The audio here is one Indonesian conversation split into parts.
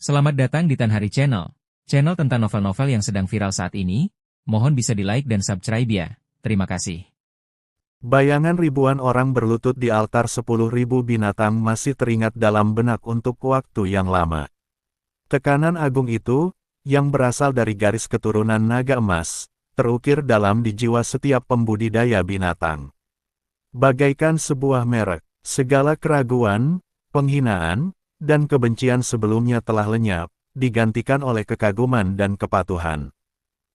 Selamat datang di Tan Hari Channel. Channel tentang novel-novel yang sedang viral saat ini. Mohon bisa di-like dan subscribe ya. Terima kasih. Bayangan ribuan orang berlutut di altar 10.000 binatang masih teringat dalam benak untuk waktu yang lama. Tekanan agung itu, yang berasal dari garis keturunan naga emas, terukir dalam di jiwa setiap pembudidaya binatang. Bagaikan sebuah merek, segala keraguan, penghinaan, dan kebencian sebelumnya telah lenyap, digantikan oleh kekaguman dan kepatuhan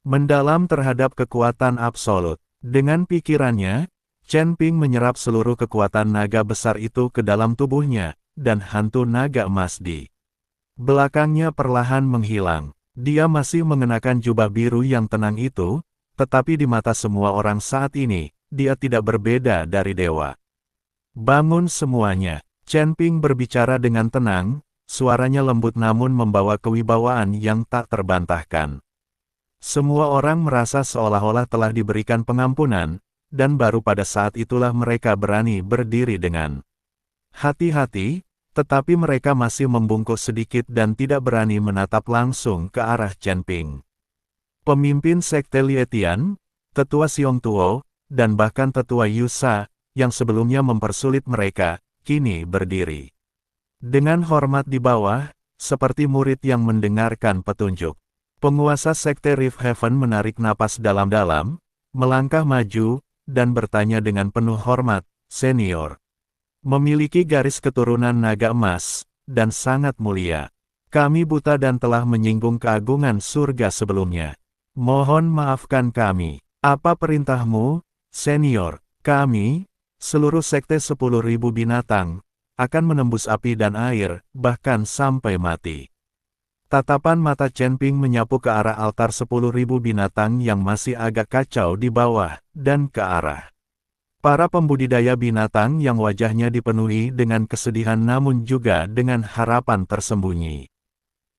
mendalam terhadap kekuatan absolut. Dengan pikirannya, Chen Ping menyerap seluruh kekuatan naga besar itu ke dalam tubuhnya, dan hantu naga emas di belakangnya perlahan menghilang. Dia masih mengenakan jubah biru yang tenang itu, tetapi di mata semua orang saat ini, dia tidak berbeda dari dewa. Bangun semuanya. Chen Ping berbicara dengan tenang, suaranya lembut namun membawa kewibawaan yang tak terbantahkan. Semua orang merasa seolah-olah telah diberikan pengampunan, dan baru pada saat itulah mereka berani berdiri dengan hati-hati, tetapi mereka masih membungkuk sedikit dan tidak berani menatap langsung ke arah Chen Ping. Pemimpin Sekte Lietian, Tetua Xiong Tuo, dan bahkan Tetua Yusa, yang sebelumnya mempersulit mereka, kini berdiri dengan hormat di bawah, seperti murid yang mendengarkan petunjuk. Penguasa Sekte Rift Heaven menarik napas dalam-dalam, melangkah maju, dan bertanya dengan penuh hormat, "Senior, memiliki garis keturunan naga emas, dan sangat mulia. Kami buta dan telah menyinggung keagungan surga sebelumnya. Mohon maafkan kami. Apa perintahmu, Senior?" "Kami, seluruh Sekte 10.000 binatang, akan menembus api dan air, bahkan sampai mati." Tatapan mata Chen Ping menyapu ke arah altar 10.000 binatang yang masih agak kacau di bawah, dan ke arah para pembudidaya binatang yang wajahnya dipenuhi dengan kesedihan namun juga dengan harapan tersembunyi.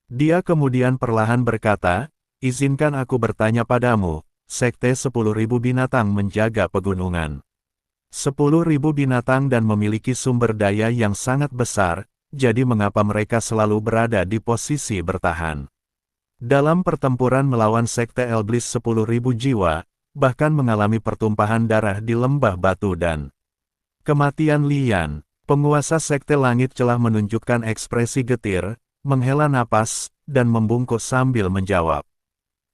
Dia kemudian perlahan berkata, "Izinkan aku bertanya padamu, Sekte 10.000 binatang menjaga pegunungan 10.000 binatang dan memiliki sumber daya yang sangat besar, jadi mengapa mereka selalu berada di posisi bertahan? Dalam pertempuran melawan Sekte Elblis 10.000 jiwa, bahkan mengalami pertumpahan darah di lembah batu dan kematian lian." Penguasa Sekte Langit celah menunjukkan ekspresi getir, menghela napas, dan membungkuk sambil menjawab.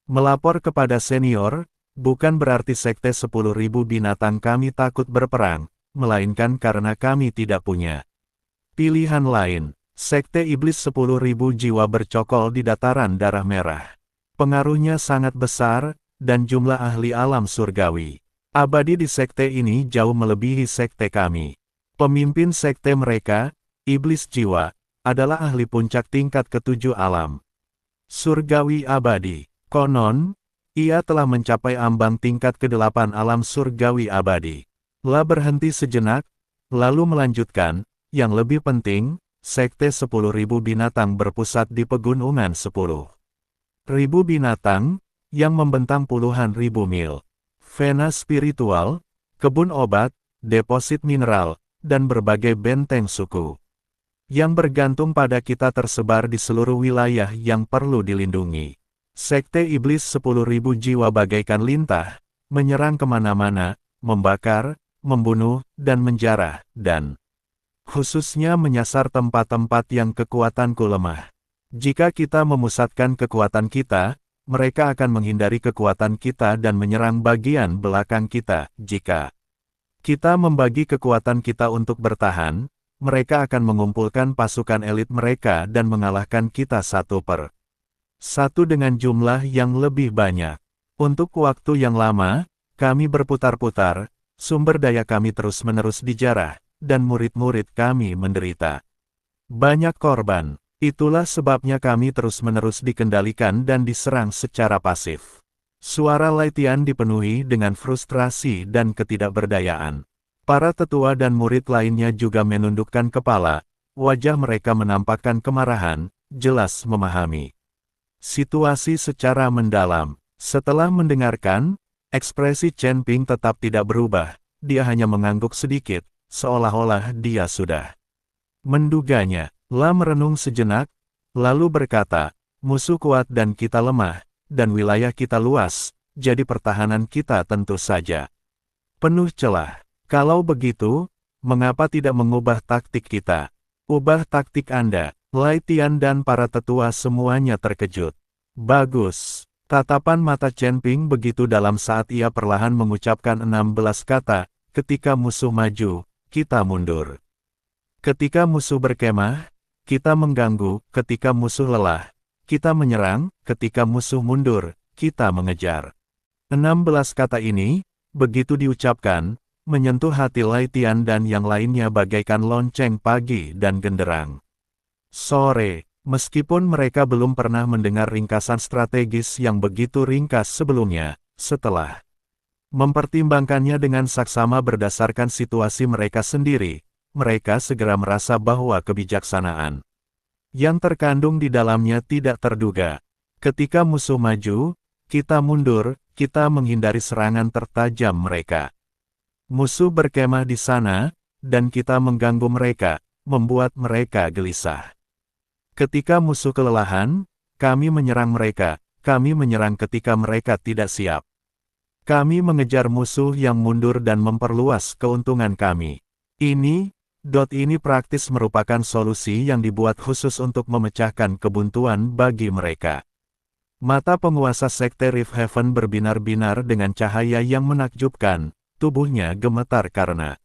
"Melapor kepada Senior, bukan berarti Sekte 10.000 binatang kami takut berperang, melainkan karena kami tidak punya pilihan lain." Sekte Iblis 10.000 jiwa bercokol di dataran darah merah. Pengaruhnya sangat besar, dan jumlah ahli alam surgawi abadi di sekte ini jauh melebihi sekte kami. Pemimpin sekte mereka, Iblis Jiwa, adalah ahli puncak tingkat ke-7 alam surgawi abadi. Konon, ia telah mencapai ambang tingkat ke-8 alam surgawi abadi. Lah berhenti sejenak, lalu melanjutkan, "Yang lebih penting, Sekte 10.000 binatang berpusat di pegunungan 10.000 binatang, yang membentang puluhan ribu mil. Vena spiritual, kebun obat, deposit mineral, dan berbagai benteng suku yang bergantung pada kita tersebar di seluruh wilayah yang perlu dilindungi. Sekte Iblis 10.000 jiwa bagaikan lintah, menyerang kemana-mana, membakar, membunuh, dan menjarah, dan khususnya menyasar tempat-tempat yang kekuatanku lemah. Jika kita memusatkan kekuatan kita, mereka akan menghindari kekuatan kita dan menyerang bagian belakang kita. Jika kita membagi kekuatan kita untuk bertahan, mereka akan mengumpulkan pasukan elit mereka dan mengalahkan kita satu per satu dengan jumlah yang lebih banyak. Untuk waktu yang lama, kami berputar-putar, sumber daya kami terus-menerus dijarah, dan murid-murid kami menderita banyak korban. Itulah sebabnya kami terus-menerus dikendalikan dan diserang secara pasif." Suara Lietian dipenuhi dengan frustrasi dan ketidakberdayaan. Para tetua dan murid lainnya juga menundukkan kepala, wajah mereka menampakkan kemarahan, jelas memahami situasi secara mendalam. Setelah mendengarkan, ekspresi Chen Ping tetap tidak berubah, dia hanya mengangguk sedikit, seolah-olah dia sudah menduganya. Lah merenung sejenak, lalu berkata, musuh kuat dan kita lemah, dan wilayah kita luas, jadi pertahanan kita tentu saja penuh celah. Kalau begitu, mengapa tidak mengubah taktik kita? Ubah taktik Anda. Lai Tian dan para tetua semuanya terkejut. Bagus. Tatapan mata Chen Ping begitu dalam saat ia perlahan mengucapkan 16 kata, ketika musuh maju, kita mundur. Ketika musuh berkemah, kita mengganggu, ketika musuh lelah, kita menyerang, ketika musuh mundur, kita mengejar. 16 kata ini, begitu diucapkan, menyentuh hati Lai Tian dan yang lainnya bagaikan lonceng pagi dan genderang. Sore, meskipun mereka belum pernah mendengar ringkasan strategis yang begitu ringkas sebelumnya, setelah mempertimbangkannya dengan saksama berdasarkan situasi mereka sendiri, mereka segera merasa bahwa kebijaksanaan yang terkandung di dalamnya tidak terduga. Ketika musuh maju, kita mundur, kita menghindari serangan tertajam mereka. Musuh berkemah di sana, dan kita mengganggu mereka, membuat mereka gelisah. Ketika musuh kelelahan, kami menyerang mereka, kami menyerang ketika mereka tidak siap. Kami mengejar musuh yang mundur dan memperluas keuntungan kami. Ini praktis merupakan solusi yang dibuat khusus untuk memecahkan kebuntuan bagi mereka. Mata penguasa sekte Rift Heaven berbinar-binar dengan cahaya yang menakjubkan, tubuhnya gemetar karena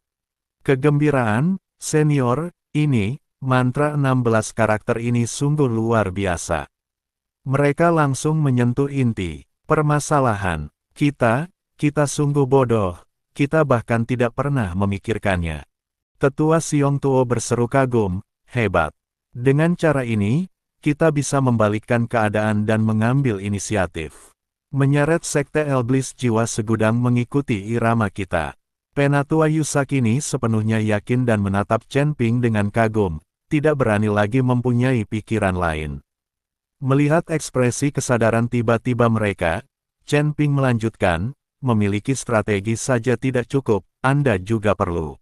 kegembiraan. Senior, ini, mantra 16 karakter ini sungguh luar biasa. Mereka langsung menyentuh inti permasalahan. Kita sungguh bodoh, kita bahkan tidak pernah memikirkannya. Tetua Siong Tuo berseru kagum, hebat. Dengan cara ini, kita bisa membalikkan keadaan dan mengambil inisiatif. Menyeret sekte Elblis jiwa segudang mengikuti irama kita. Penatua Yusakini sepenuhnya yakin dan menatap Chen Ping dengan kagum, tidak berani lagi mempunyai pikiran lain. Melihat ekspresi kesadaran tiba-tiba mereka, Chen Ping melanjutkan, memiliki strategi saja tidak cukup, Anda juga perlu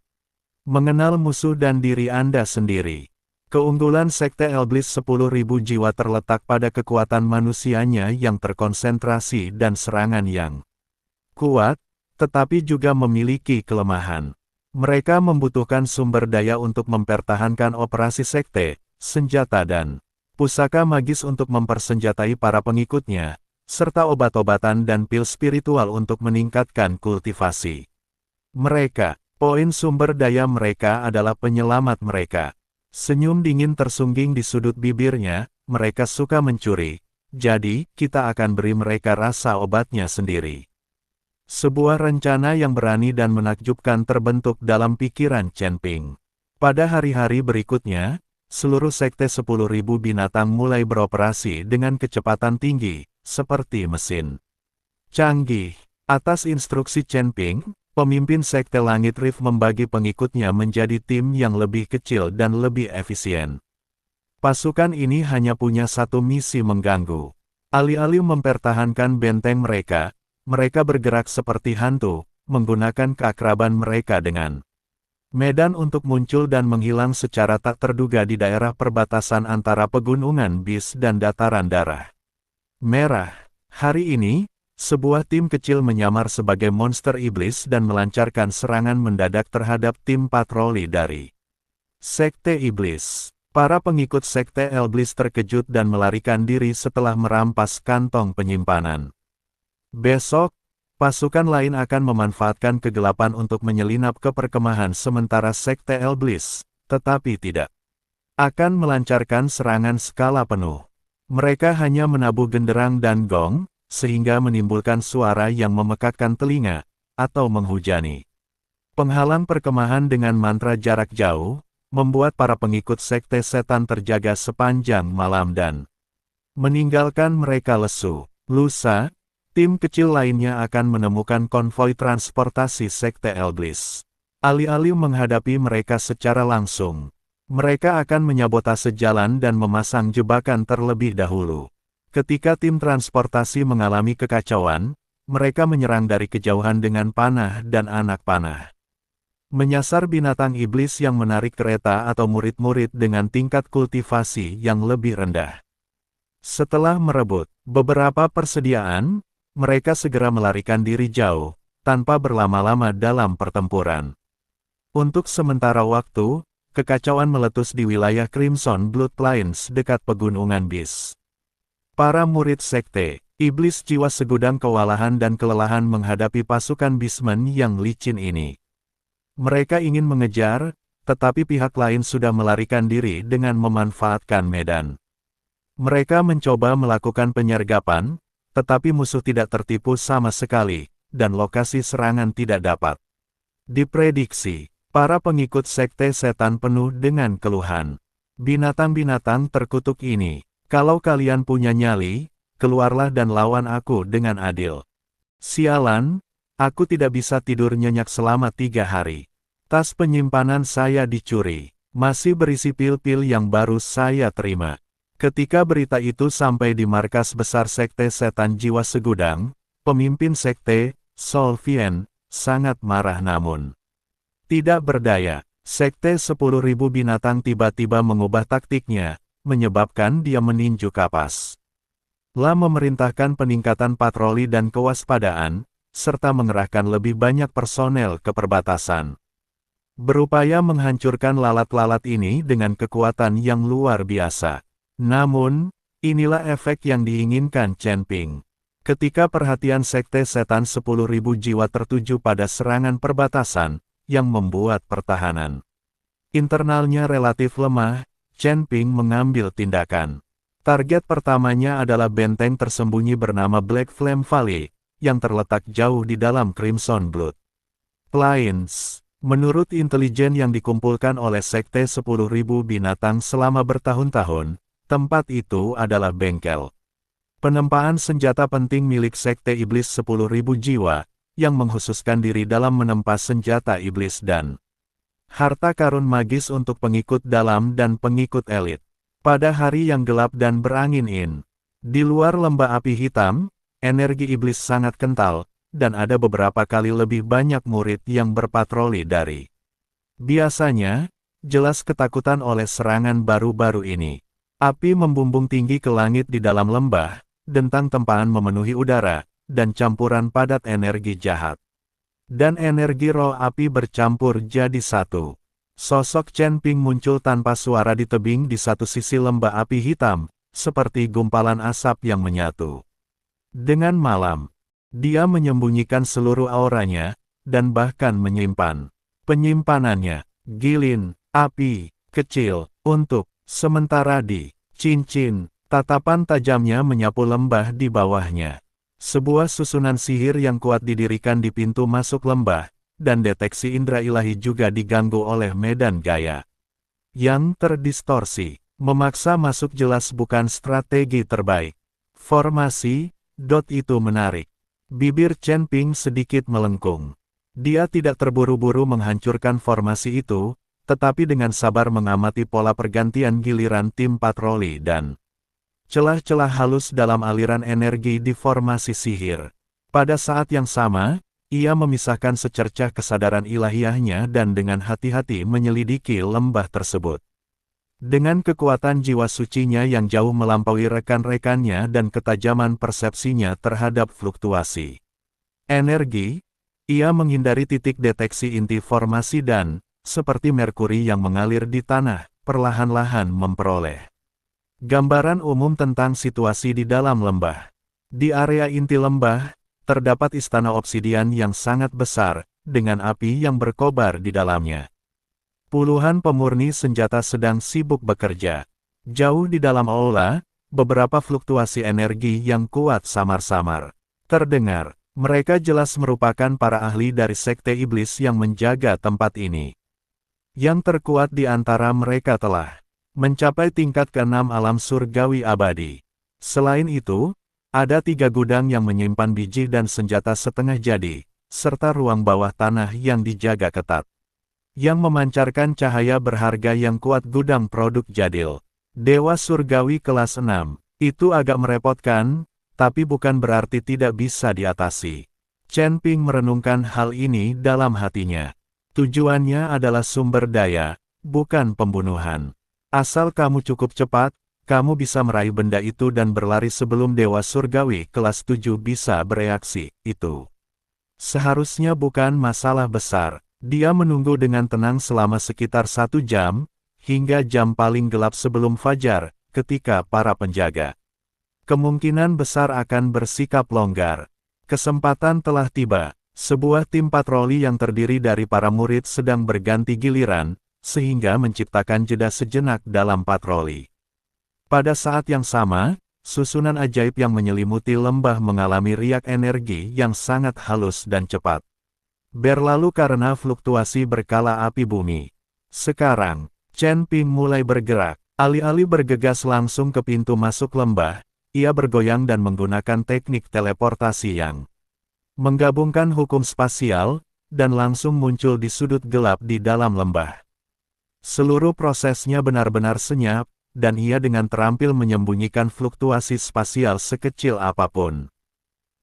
mengenal musuh dan diri Anda sendiri. Keunggulan sekte Elblis 10.000 jiwa terletak pada kekuatan manusianya yang terkonsentrasi dan serangan yang kuat, tetapi juga memiliki kelemahan. Mereka membutuhkan sumber daya untuk mempertahankan operasi sekte, senjata dan pusaka magis untuk mempersenjatai para pengikutnya, serta obat-obatan dan pil spiritual untuk meningkatkan kultivasi. Poin sumber daya mereka adalah penyelamat mereka. Senyum dingin tersungging di sudut bibirnya, mereka suka mencuri, jadi kita akan beri mereka rasa obatnya sendiri. Sebuah rencana yang berani dan menakjubkan terbentuk dalam pikiran Chen Ping. Pada hari-hari berikutnya, seluruh sekte 10.000 binatang mulai beroperasi dengan kecepatan tinggi, seperti mesin canggih. Atas instruksi Chen Ping, pemimpin sekte Langit Rift membagi pengikutnya menjadi tim yang lebih kecil dan lebih efisien. Pasukan ini hanya punya satu misi mengganggu. Alih-alih mempertahankan benteng mereka bergerak seperti hantu, menggunakan keakraban mereka dengan medan untuk muncul dan menghilang secara tak terduga di daerah perbatasan antara pegunungan bis dan dataran darah merah. Hari ini, sebuah tim kecil menyamar sebagai monster iblis dan melancarkan serangan mendadak terhadap tim patroli dari Sekte Iblis. Para pengikut Sekte Elblis terkejut dan melarikan diri setelah merampas kantong penyimpanan. Besok, pasukan lain akan memanfaatkan kegelapan untuk menyelinap ke perkemahan sementara Sekte Elblis, tetapi tidak akan melancarkan serangan skala penuh. Mereka hanya menabuh genderang dan gong, sehingga menimbulkan suara yang memekakkan telinga, atau menghujani penghalang perkemahan dengan mantra jarak jauh, membuat para pengikut sekte setan terjaga sepanjang malam dan meninggalkan mereka lesu. Lusa, tim kecil lainnya akan menemukan konvoi transportasi sekte Elblis. Alih-alih menghadapi mereka secara langsung, mereka akan menyabotase jalan dan memasang jebakan terlebih dahulu. Ketika tim transportasi mengalami kekacauan, mereka menyerang dari kejauhan dengan panah dan anak panah. Menyasar binatang iblis yang menarik kereta atau murid-murid dengan tingkat kultivasi yang lebih rendah. Setelah merebut beberapa persediaan, mereka segera melarikan diri jauh, tanpa berlama-lama dalam pertempuran. Untuk sementara waktu, kekacauan meletus di wilayah Crimson Blood Plains dekat pegunungan Beast. Para murid sekte iblis jiwa segudang kewalahan dan kelelahan menghadapi pasukan Beastmen yang licin ini. Mereka ingin mengejar, tetapi pihak lain sudah melarikan diri dengan memanfaatkan medan. Mereka mencoba melakukan penyergapan, tetapi musuh tidak tertipu sama sekali, dan lokasi serangan tidak dapat diprediksi. Para pengikut sekte setan penuh dengan keluhan. Binatang-binatang terkutuk ini, kalau kalian punya nyali, keluarlah dan lawan aku dengan adil. Sialan, aku tidak bisa tidur nyenyak selama 3 hari. Tas penyimpanan saya dicuri, masih berisi pil-pil yang baru saya terima. Ketika berita itu sampai di markas besar sekte setan jiwa segudang, pemimpin sekte, Solvien, sangat marah namun tidak berdaya. Sekte 10.000 binatang tiba-tiba mengubah taktiknya, menyebabkan dia meninju kapas. La memerintahkan peningkatan patroli dan kewaspadaan, serta mengerahkan lebih banyak personel ke perbatasan. Berupaya menghancurkan lalat-lalat ini dengan kekuatan yang luar biasa. Namun, inilah efek yang diinginkan Chen Ping. Ketika perhatian sekte setan 10.000 jiwa tertuju pada serangan perbatasan, yang membuat pertahanan internalnya relatif lemah, Chen Ping mengambil tindakan. Target pertamanya adalah benteng tersembunyi bernama Black Flame Valley, yang terletak jauh di dalam Crimson Blood Plains. Menurut intelijen yang dikumpulkan oleh Sekte 10.000 binatang selama bertahun-tahun, tempat itu adalah bengkel penempaan senjata penting milik Sekte Iblis 10.000 jiwa, yang mengkhususkan diri dalam menempa senjata iblis dan harta karun magis untuk pengikut dalam dan pengikut elit. Pada hari yang gelap dan berangin di luar lembah api hitam, energi iblis sangat kental, dan ada beberapa kali lebih banyak murid yang berpatroli dari biasanya. Jelas ketakutan oleh serangan baru-baru ini. Api membumbung tinggi ke langit di dalam lembah, dentang tempaan memenuhi udara, dan campuran padat energi jahat dan energi roh api bercampur jadi satu. Sosok Chen Ping muncul tanpa suara di tebing di satu sisi lembah api hitam, seperti gumpalan asap yang menyatu dengan malam. Dia menyembunyikan seluruh auranya, dan bahkan menyimpan penyimpanannya, gilin, api, kecil, untuk sementara di cincin. Tatapan tajamnya menyapu lembah di bawahnya. Sebuah susunan sihir yang kuat didirikan di pintu masuk lembah, dan deteksi indera ilahi juga diganggu oleh medan gaya yang terdistorsi. Memaksa masuk jelas bukan strategi terbaik. Formasi, itu menarik. Bibir Chen Ping sedikit melengkung. Dia tidak terburu-buru menghancurkan formasi itu, tetapi dengan sabar mengamati pola pergantian giliran tim patroli dan celah-celah halus dalam aliran energi di formasi sihir. Pada saat yang sama, ia memisahkan secercah kesadaran ilahiyahnya dan dengan hati-hati menyelidiki lembah tersebut. Dengan kekuatan jiwa sucinya yang jauh melampaui rekan-rekannya dan ketajaman persepsinya terhadap fluktuasi energi, ia menghindari titik deteksi inti formasi dan, seperti merkuri yang mengalir di tanah, perlahan-lahan memperoleh gambaran umum tentang situasi di dalam lembah. Di area inti lembah, terdapat istana obsidian yang sangat besar, dengan api yang berkobar di dalamnya. Puluhan pemurni senjata sedang sibuk bekerja. Jauh di dalam aula, beberapa fluktuasi energi yang kuat samar-samar terdengar. Mereka jelas merupakan para ahli dari Sekte Iblis yang menjaga tempat ini. Yang terkuat di antara mereka telah mencapai tingkat ke-6 alam surgawi abadi. Selain itu, ada 3 gudang yang menyimpan biji dan senjata setengah jadi, serta ruang bawah tanah yang dijaga ketat, yang memancarkan cahaya berharga yang kuat. Gudang produk jadil Dewa Surgawi kelas 6, itu agak merepotkan, tapi bukan berarti tidak bisa diatasi. Chen Ping merenungkan hal ini dalam hatinya. Tujuannya adalah sumber daya, bukan pembunuhan. Asal kamu cukup cepat, kamu bisa meraih benda itu dan berlari sebelum Dewa Surgawi kelas 7 bisa bereaksi. Itu seharusnya bukan masalah besar. Dia menunggu dengan tenang selama sekitar 1 jam, hingga jam paling gelap sebelum fajar, ketika para penjaga kemungkinan besar akan bersikap longgar. Kesempatan telah tiba. Sebuah tim patroli yang terdiri dari para murid sedang berganti giliran, sehingga menciptakan jeda sejenak dalam patroli. Pada saat yang sama, susunan ajaib yang menyelimuti lembah mengalami riak energi yang sangat halus dan cepat. Berlalu karena fluktuasi berkala api bumi. Sekarang, Chen Ping mulai bergerak. Alih-alih bergegas langsung ke pintu masuk lembah, ia bergoyang dan menggunakan teknik teleportasi yang menggabungkan hukum spasial, dan langsung muncul di sudut gelap di dalam lembah. Seluruh prosesnya benar-benar senyap, dan ia dengan terampil menyembunyikan fluktuasi spasial sekecil apapun.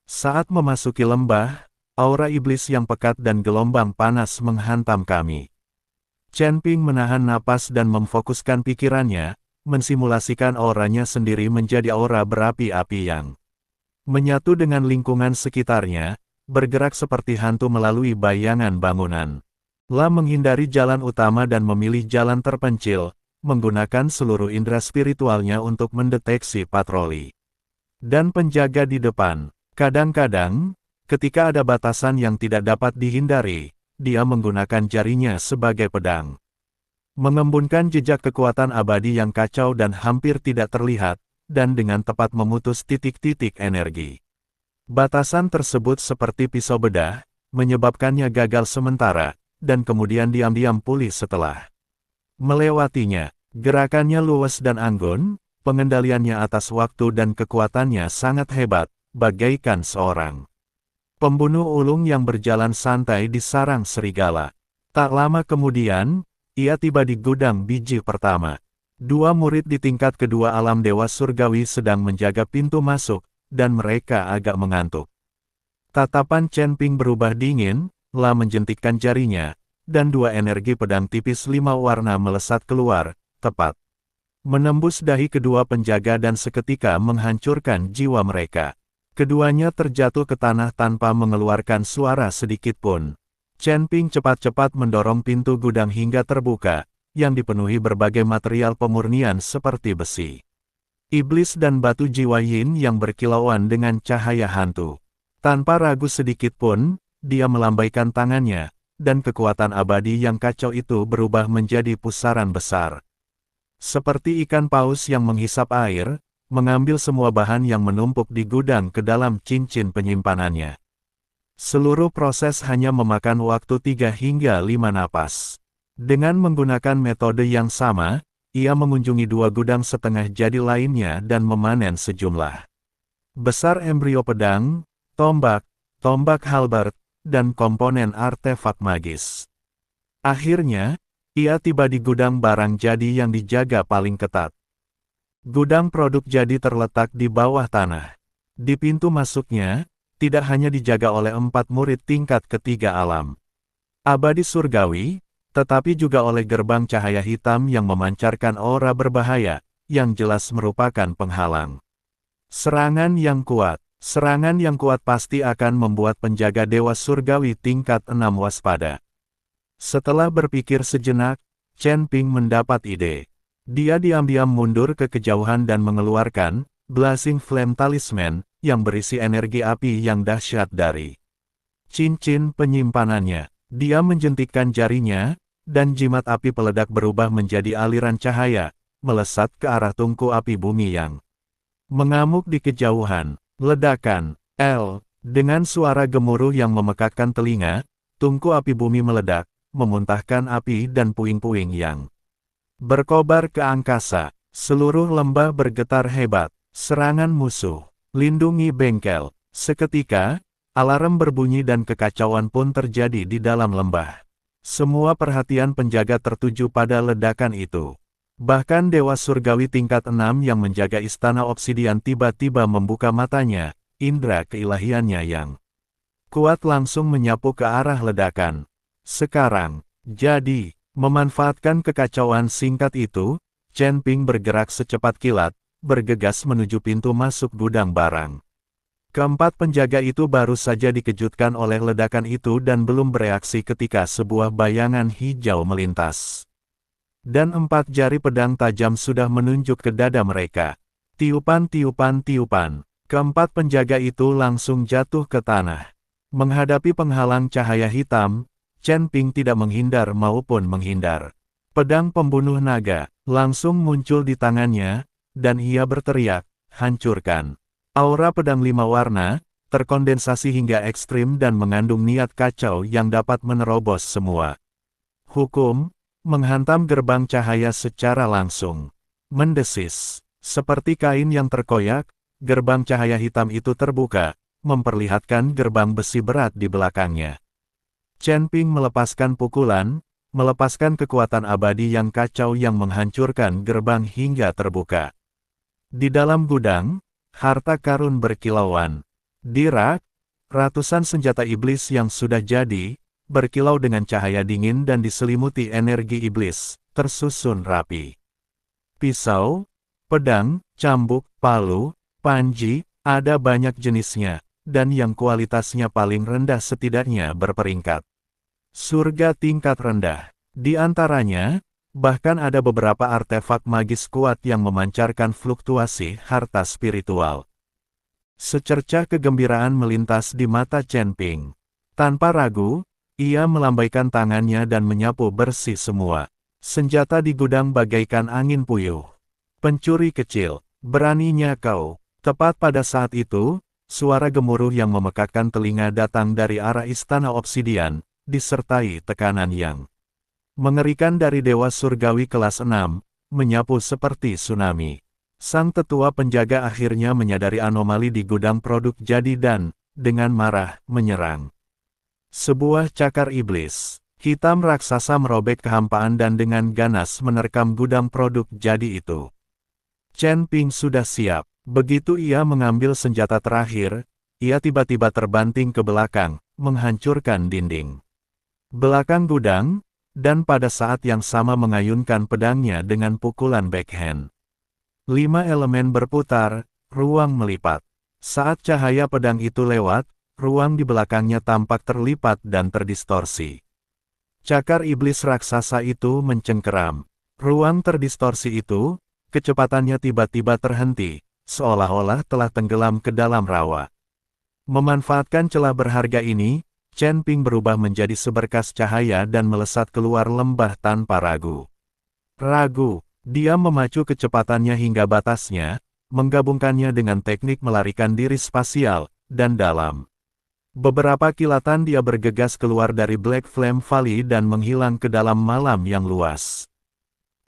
Saat memasuki lembah, aura iblis yang pekat dan gelombang panas menghantam kami. Chen Ping menahan napas dan memfokuskan pikirannya, mensimulasikan auranya sendiri menjadi aura berapi-api yang menyatu dengan lingkungan sekitarnya, bergerak seperti hantu melalui bayangan bangunan. La menghindari jalan utama dan memilih jalan terpencil, menggunakan seluruh indera spiritualnya untuk mendeteksi patroli dan penjaga di depan. Kadang-kadang, ketika ada batasan yang tidak dapat dihindari, dia menggunakan jarinya sebagai pedang. Mengembunkan jejak kekuatan abadi yang kacau dan hampir tidak terlihat, dan dengan tepat memutus titik-titik energi. Batasan tersebut seperti pisau bedah, menyebabkannya gagal sementara, dan kemudian diam-diam pulih setelah melewatinya. Gerakannya luwes dan anggun, pengendaliannya atas waktu dan kekuatannya sangat hebat, bagaikan seorang pembunuh ulung yang berjalan santai di sarang serigala. Tak lama kemudian, ia tiba di gudang biji pertama. Dua murid di tingkat kedua alam Dewa Surgawi sedang menjaga pintu masuk, dan mereka agak mengantuk. Tatapan Chen Ping berubah dingin, La menjentikkan jarinya, dan dua energi pedang tipis 5 warna melesat keluar, tepat menembus dahi kedua penjaga dan seketika menghancurkan jiwa mereka. Keduanya terjatuh ke tanah tanpa mengeluarkan suara sedikit pun. Chen Ping cepat-cepat mendorong pintu gudang hingga terbuka, yang dipenuhi berbagai material pemurnian seperti besi, iblis dan batu jiwa yin yang berkilauan dengan cahaya hantu. Tanpa ragu sedikit pun, dia melambaikan tangannya, dan kekuatan abadi yang kacau itu berubah menjadi pusaran besar. Seperti ikan paus yang menghisap air, mengambil semua bahan yang menumpuk di gudang ke dalam cincin penyimpanannya. Seluruh proses hanya memakan waktu 3 hingga 5 napas. Dengan menggunakan metode yang sama, ia mengunjungi 2 gudang setengah jadi lainnya dan memanen sejumlah besar embrio pedang, tombak halberd, dan komponen artefak magis. Akhirnya, ia tiba di gudang barang jadi yang dijaga paling ketat. Gudang produk jadi terletak di bawah tanah. Di pintu masuknya, tidak hanya dijaga oleh 4 murid tingkat ketiga alam abadi surgawi, tetapi juga oleh gerbang cahaya hitam yang memancarkan aura berbahaya, yang jelas merupakan penghalang. Serangan yang kuat pasti akan membuat penjaga Dewa Surgawi tingkat 6 waspada. Setelah berpikir sejenak, Chen Ping mendapat ide. Dia diam-diam mundur ke kejauhan dan mengeluarkan Blazing Flame Talisman, yang berisi energi api yang dahsyat dari cincin penyimpanannya. Dia menjentikkan jarinya, dan jimat api peledak berubah menjadi aliran cahaya, melesat ke arah tungku api bumi yang mengamuk di kejauhan. Ledakan, dengan suara gemuruh yang memekakkan telinga, tungku api bumi meledak, memuntahkan api dan puing-puing yang berkobar ke angkasa. Seluruh lembah bergetar hebat. Serangan musuh. Lindungi bengkel. Seketika, alarm berbunyi dan kekacauan pun terjadi di dalam lembah. Semua perhatian penjaga tertuju pada ledakan itu. Bahkan Dewa Surgawi tingkat 6 yang menjaga istana obsidian tiba-tiba membuka matanya, indera keilahiannya yang kuat langsung menyapu ke arah ledakan. Sekarang, jadi, memanfaatkan kekacauan singkat itu, Chen Ping bergerak secepat kilat, bergegas menuju pintu masuk gudang barang. Keempat penjaga itu baru saja dikejutkan oleh ledakan itu dan belum bereaksi ketika sebuah bayangan hijau melintas. Dan 4 jari pedang tajam sudah menunjuk ke dada mereka. Tiupan, tiupan, tiupan. Keempat penjaga itu langsung jatuh ke tanah. Menghadapi penghalang cahaya hitam, Chen Ping tidak menghindar maupun menghindar. Pedang pembunuh naga langsung muncul di tangannya, dan ia berteriak, hancurkan. Aura pedang 5 warna, terkondensasi hingga ekstrim dan mengandung niat kacau yang dapat menerobos semua. Hukum, menghantam gerbang cahaya secara langsung. Mendesis, seperti kain yang terkoyak, gerbang cahaya hitam itu terbuka, memperlihatkan gerbang besi berat di belakangnya. Chen Ping melepaskan pukulan, melepaskan kekuatan abadi yang kacau yang menghancurkan gerbang hingga terbuka. Di dalam gudang, harta karun berkilauan. Di rak, ratusan senjata iblis yang sudah jadi, berkilau dengan cahaya dingin dan diselimuti energi iblis, tersusun rapi. Pisau, pedang, cambuk, palu, panji, ada banyak jenisnya, dan yang kualitasnya paling rendah setidaknya berperingkat. Surga tingkat rendah. Di antaranya, bahkan ada beberapa artefak magis kuat yang memancarkan fluktuasi harta spiritual. Secercah kegembiraan melintas di mata Chen Ping. Tanpa ragu, ia melambaikan tangannya dan menyapu bersih semua. Senjata di gudang bagaikan angin puyuh. Pencuri kecil, beraninya kau. Tepat pada saat itu, suara gemuruh yang memekakkan telinga datang dari arah istana obsidian, disertai tekanan yang mengerikan dari Dewa Surgawi kelas 6, menyapu seperti tsunami. Sang tetua penjaga akhirnya menyadari anomali di gudang produk jadi dan, dengan marah, menyerang. Sebuah cakar iblis, hitam raksasa merobek kehampaan dan dengan ganas menerkam gudang produk jadi itu. Chen Ping sudah siap. Begitu ia mengambil senjata terakhir, ia tiba-tiba terbanting ke belakang, menghancurkan dinding belakang gudang, dan pada saat yang sama mengayunkan pedangnya dengan pukulan backhand. 5 elemen berputar, ruang melipat. Saat cahaya pedang itu lewat, ruang di belakangnya tampak terlipat dan terdistorsi. Cakar iblis raksasa itu mencengkeram. Ruang terdistorsi itu, kecepatannya tiba-tiba terhenti, seolah-olah telah tenggelam ke dalam rawa. Memanfaatkan celah berharga ini, Chen Ping berubah menjadi seberkas cahaya dan melesat keluar lembah tanpa ragu. Dia memacu kecepatannya hingga batasnya, menggabungkannya dengan teknik melarikan diri spasial, dan dalam beberapa kilatan dia bergegas keluar dari Black Flame Valley dan menghilang ke dalam malam yang luas.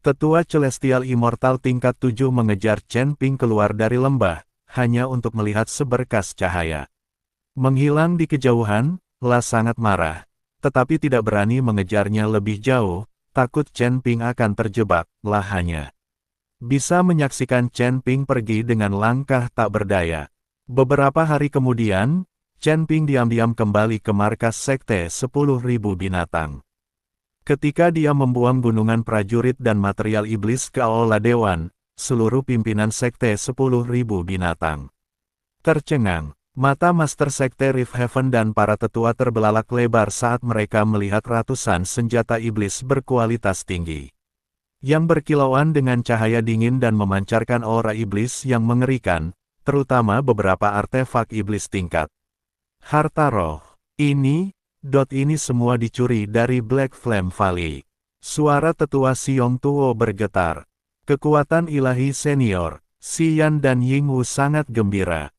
Tetua Celestial Immortal tingkat 7 mengejar Chen Ping keluar dari lembah, hanya untuk melihat seberkas cahaya. Menghilang di kejauhan, La sangat marah, tetapi tidak berani mengejarnya lebih jauh, takut Chen Ping akan terjebak. La hanya bisa menyaksikan Chen Ping pergi dengan langkah tak berdaya. Beberapa hari kemudian, Chen Ping diam-diam kembali ke markas Sekte 10.000 binatang. Ketika dia membuang gunungan prajurit dan material iblis ke Aula Dewan, seluruh pimpinan Sekte 10.000 binatang tercengang. Mata Master Sekte Rift Heaven dan para tetua terbelalak lebar saat mereka melihat ratusan senjata iblis berkualitas tinggi yang berkilauan dengan cahaya dingin dan memancarkan aura iblis yang mengerikan, terutama beberapa artefak iblis tingkat harta roh. Ini semua dicuri dari Black Flame Valley. Suara tetua Xiong Tuo bergetar. Kekuatan ilahi senior, Xian dan Yingwu sangat gembira.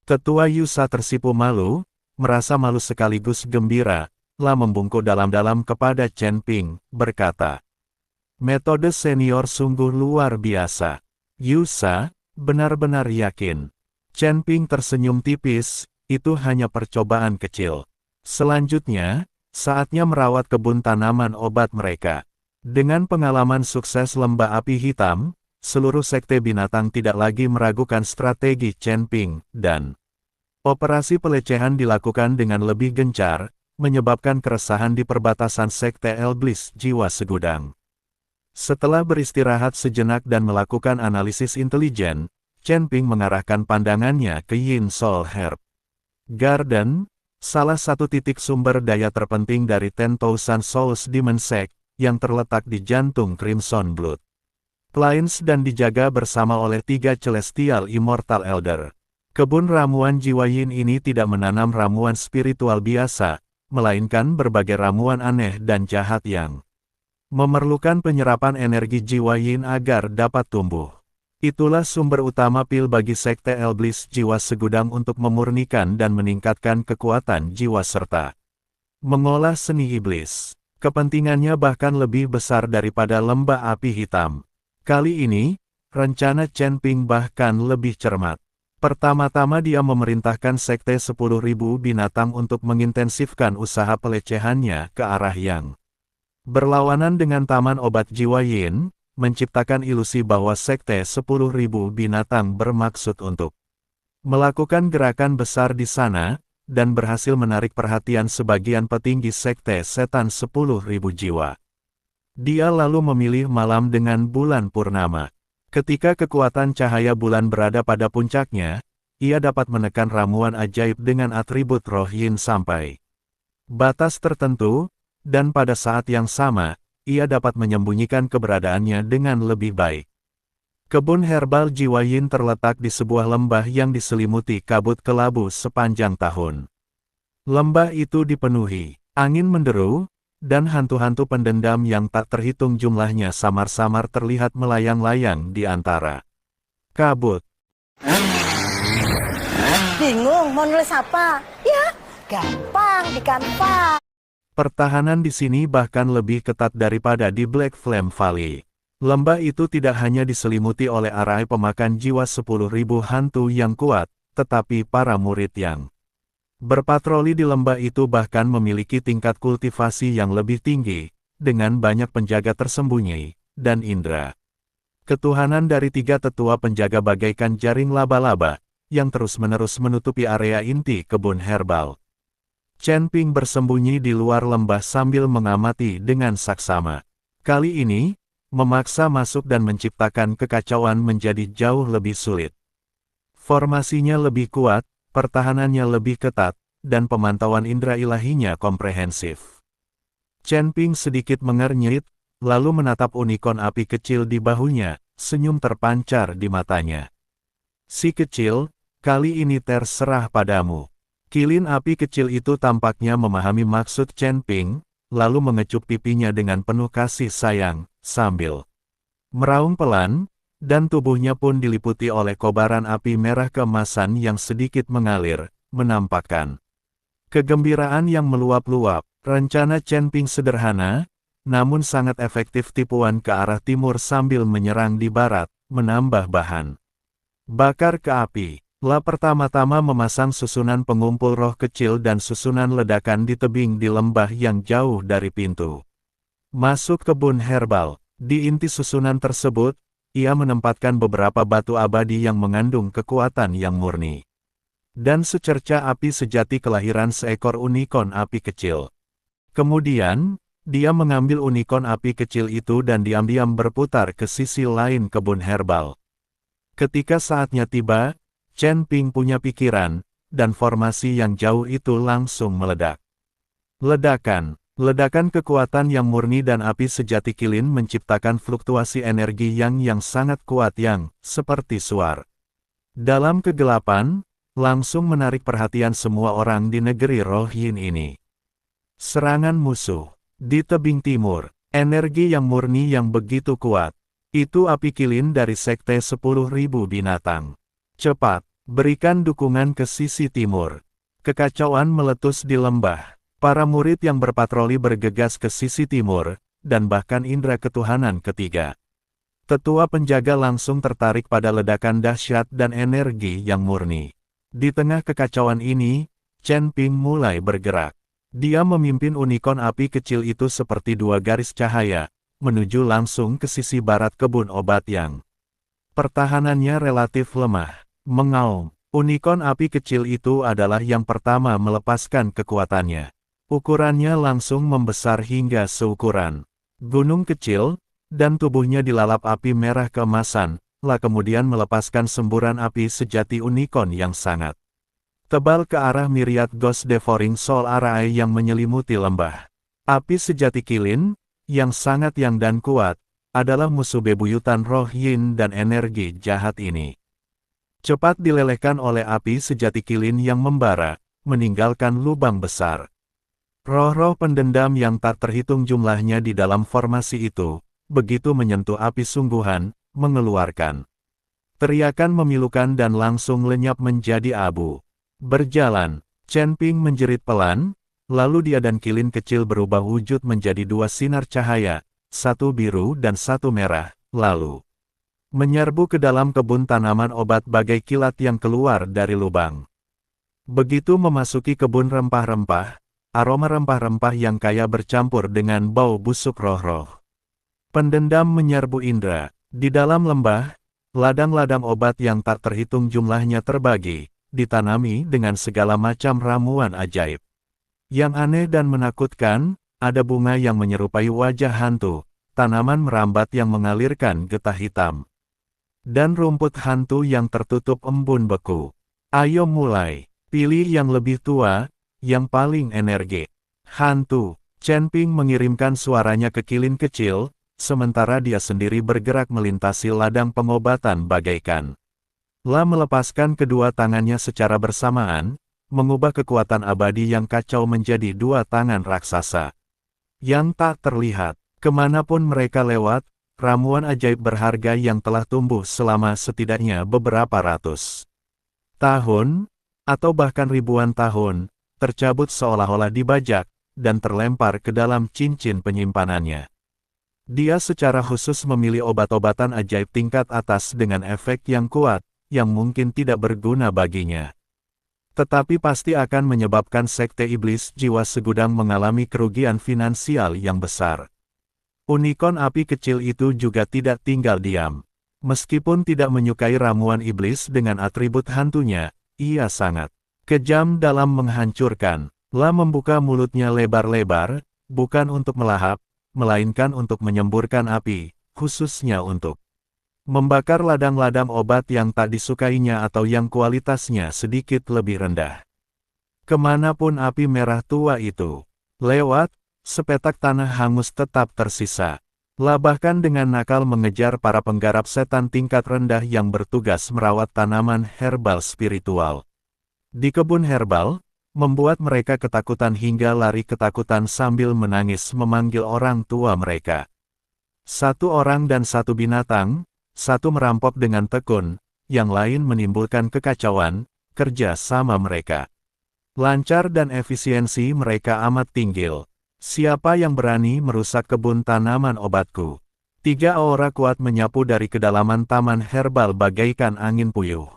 Tetua Yusa tersipu malu, merasa malu sekaligus gembira, La membungkuk dalam-dalam kepada Chen Ping, berkata, metode senior sungguh luar biasa. Yusa, benar-benar yakin. Chen Ping tersenyum tipis, itu hanya percobaan kecil. Selanjutnya, saatnya merawat kebun tanaman obat mereka. Dengan pengalaman sukses lembah api hitam, seluruh sekte binatang tidak lagi meragukan strategi Chen Ping, dan operasi pelecehan dilakukan dengan lebih gencar, menyebabkan keresahan di perbatasan Sekte Iblis Jiwa Segudang. Setelah beristirahat sejenak dan melakukan analisis intelijen, Chen Ping mengarahkan pandangannya ke Yin Soul Herb Garden, salah satu titik sumber daya terpenting dari 10,000 Souls Demon Sect, yang terletak di jantung Crimson Blood Plains dan dijaga bersama oleh 3 Celestial Immortal Elder. Kebun ramuan jiwa Yin ini tidak menanam ramuan spiritual biasa, melainkan berbagai ramuan aneh dan jahat yang memerlukan penyerapan energi jiwa Yin agar dapat tumbuh. Itulah sumber utama pil bagi Sekte Iblis Jiwa Segudang untuk memurnikan dan meningkatkan kekuatan jiwa serta mengolah seni iblis. Kepentingannya bahkan lebih besar daripada lembah api hitam. Kali ini, rencana Chen Ping bahkan lebih cermat. Pertama-tama dia memerintahkan Sekte 10.000 binatang untuk mengintensifkan usaha pelecehannya ke arah yang berlawanan dengan Taman Obat Jiwa Yin, menciptakan ilusi bahwa Sekte 10.000 binatang bermaksud untuk melakukan gerakan besar di sana, dan berhasil menarik perhatian sebagian petinggi Sekte Setan 10.000 jiwa. Dia lalu memilih malam dengan bulan purnama. Ketika kekuatan cahaya bulan berada pada puncaknya, ia dapat menekan ramuan ajaib dengan atribut roh Yin sampai batas tertentu, dan pada saat yang sama, ia dapat menyembunyikan keberadaannya dengan lebih baik. Kebun herbal jiwa Yin terletak di sebuah lembah yang diselimuti kabut kelabu sepanjang tahun. Lembah itu dipenuhi angin menderu, dan hantu-hantu pendendam yang tak terhitung jumlahnya samar-samar terlihat melayang-layang di antara kabut. Bingung mau nulis apa? Ya, gampang di Canva. Pertahanan di sini bahkan lebih ketat daripada di Black Flame Valley. Lembah itu tidak hanya diselimuti oleh arai pemakan jiwa 10.000 hantu yang kuat, tetapi para murid yang berpatroli di lembah itu bahkan memiliki tingkat kultivasi yang lebih tinggi, dengan banyak penjaga tersembunyi, dan indera ketuhanan dari 3 tetua penjaga bagaikan jaring laba-laba, yang terus-menerus menutupi area inti kebun herbal. Chen Ping bersembunyi di luar lembah sambil mengamati dengan saksama. Kali ini, memaksa masuk dan menciptakan kekacauan menjadi jauh lebih sulit. Formasinya lebih kuat, pertahanannya lebih ketat, dan pemantauan indera ilahinya komprehensif. Chen Ping sedikit mengernyit, lalu menatap unicorn api kecil di bahunya, senyum terpancar di matanya. Si kecil, kali ini terserah padamu. Kilin api kecil itu tampaknya memahami maksud Chen Ping, lalu mengecup pipinya dengan penuh kasih sayang, sambil meraung pelan, dan tubuhnya pun diliputi oleh kobaran api merah keemasan yang sedikit mengalir, menampakkan kegembiraan yang meluap-luap. Rencana Chen Ping sederhana, namun sangat efektif tipuan ke arah timur sambil menyerang di barat, menambah bahan bakar ke api. La pertama-tama memasang susunan pengumpul roh kecil dan susunan ledakan di tebing di lembah yang jauh dari pintu masuk kebun herbal. Di inti susunan tersebut, ia menempatkan beberapa batu abadi yang mengandung kekuatan yang murni. Dan secerca api sejati kelahiran seekor unicorn api kecil. Kemudian, dia mengambil unicorn api kecil itu dan diam-diam berputar ke sisi lain kebun herbal. Ketika saatnya tiba, Chen Ping punya pikiran, dan formasi yang jauh itu langsung meledak. Ledakan kekuatan yang murni dan api sejati kilin menciptakan fluktuasi energi yang sangat kuat yang, seperti suar dalam kegelapan, langsung menarik perhatian semua orang di negeri roh Yin ini. Serangan musuh. Di tebing timur, energi yang murni yang begitu kuat. Itu api kilin dari Sekte 10.000 binatang. Cepat, berikan dukungan ke sisi timur. Kekacauan meletus di lembah. Para murid yang berpatroli bergegas ke sisi timur, dan bahkan indera ketuhanan ketiga. Tetua penjaga langsung tertarik pada ledakan dahsyat dan energi yang murni. Di tengah kekacauan ini, Chen Ping mulai bergerak. Dia memimpin unicorn api kecil itu seperti 2 garis cahaya, menuju langsung ke sisi barat kebun obat yang pertahanannya relatif lemah. Mengaum, unicorn api kecil itu adalah yang pertama melepaskan kekuatannya. Ukurannya langsung membesar hingga seukuran gunung kecil, dan tubuhnya dilalap api merah keemasan, kemudian melepaskan semburan api sejati unicorn yang sangat tebal ke arah Myriad Ghost Devouring Soul Array yang menyelimuti lembah. Api sejati kilin, yang sangat yang dan kuat, adalah musuh bebuyutan roh yin dan energi jahat ini. Cepat dilelehkan oleh api sejati kilin yang membara, meninggalkan lubang besar. Roh-roh pendendam yang tak terhitung jumlahnya di dalam formasi itu, begitu menyentuh api sungguhan, mengeluarkan teriakan memilukan dan langsung lenyap menjadi abu. Berjalan, Chen Ping menjerit pelan, lalu dia dan kilin kecil berubah wujud menjadi dua sinar cahaya, satu biru dan satu merah, lalu menyerbu ke dalam kebun tanaman obat bagai kilat yang keluar dari lubang. Begitu memasuki kebun rempah-rempah, aroma rempah-rempah yang kaya bercampur dengan bau busuk roh-roh pendendam menyerbu indera. Di dalam lembah, ladang-ladang obat yang tak terhitung jumlahnya terbagi, ditanami dengan segala macam ramuan ajaib. Yang aneh dan menakutkan, ada bunga yang menyerupai wajah hantu, tanaman merambat yang mengalirkan getah hitam, dan rumput hantu yang tertutup embun beku. Ayo mulai, pilih yang lebih tua, yang paling energi. Hantu. Chen Ping mengirimkan suaranya ke kilin kecil, sementara dia sendiri bergerak melintasi ladang pengobatan bagaikan melepaskan kedua tangannya secara bersamaan, mengubah kekuatan abadi yang kacau menjadi dua tangan raksasa yang tak terlihat. Kemanapun mereka lewat, ramuan ajaib berharga yang telah tumbuh selama setidaknya beberapa ratus tahun, atau bahkan ribuan tahun, tercabut seolah-olah dibajak, dan terlempar ke dalam cincin penyimpanannya. Dia secara khusus memilih obat-obatan ajaib tingkat atas dengan efek yang kuat, yang mungkin tidak berguna baginya, tetapi pasti akan menyebabkan sekte iblis jiwa segudang mengalami kerugian finansial yang besar. Unicorn api kecil itu juga tidak tinggal diam. Meskipun tidak menyukai ramuan iblis dengan atribut hantunya, ia sangat kejam dalam menghancurkan. Membuka mulutnya lebar-lebar, bukan untuk melahap, melainkan untuk menyemburkan api, khususnya untuk membakar ladang-ladang obat yang tak disukainya atau yang kualitasnya sedikit lebih rendah. Kemanapun api merah tua itu lewat, sepetak tanah hangus tetap tersisa. Bahkan dengan nakal mengejar para penggarap setan tingkat rendah yang bertugas merawat tanaman herbal spiritual di kebun herbal, membuat mereka ketakutan hingga lari ketakutan sambil menangis memanggil orang tua mereka. Satu orang dan satu binatang, satu merampok dengan tekun, yang lain menimbulkan kekacauan, kerja sama mereka lancar dan efisiensi mereka amat tinggi. Siapa yang berani merusak kebun tanaman obatku? Tiga aura kuat menyapu dari kedalaman taman herbal bagaikan angin puyuh.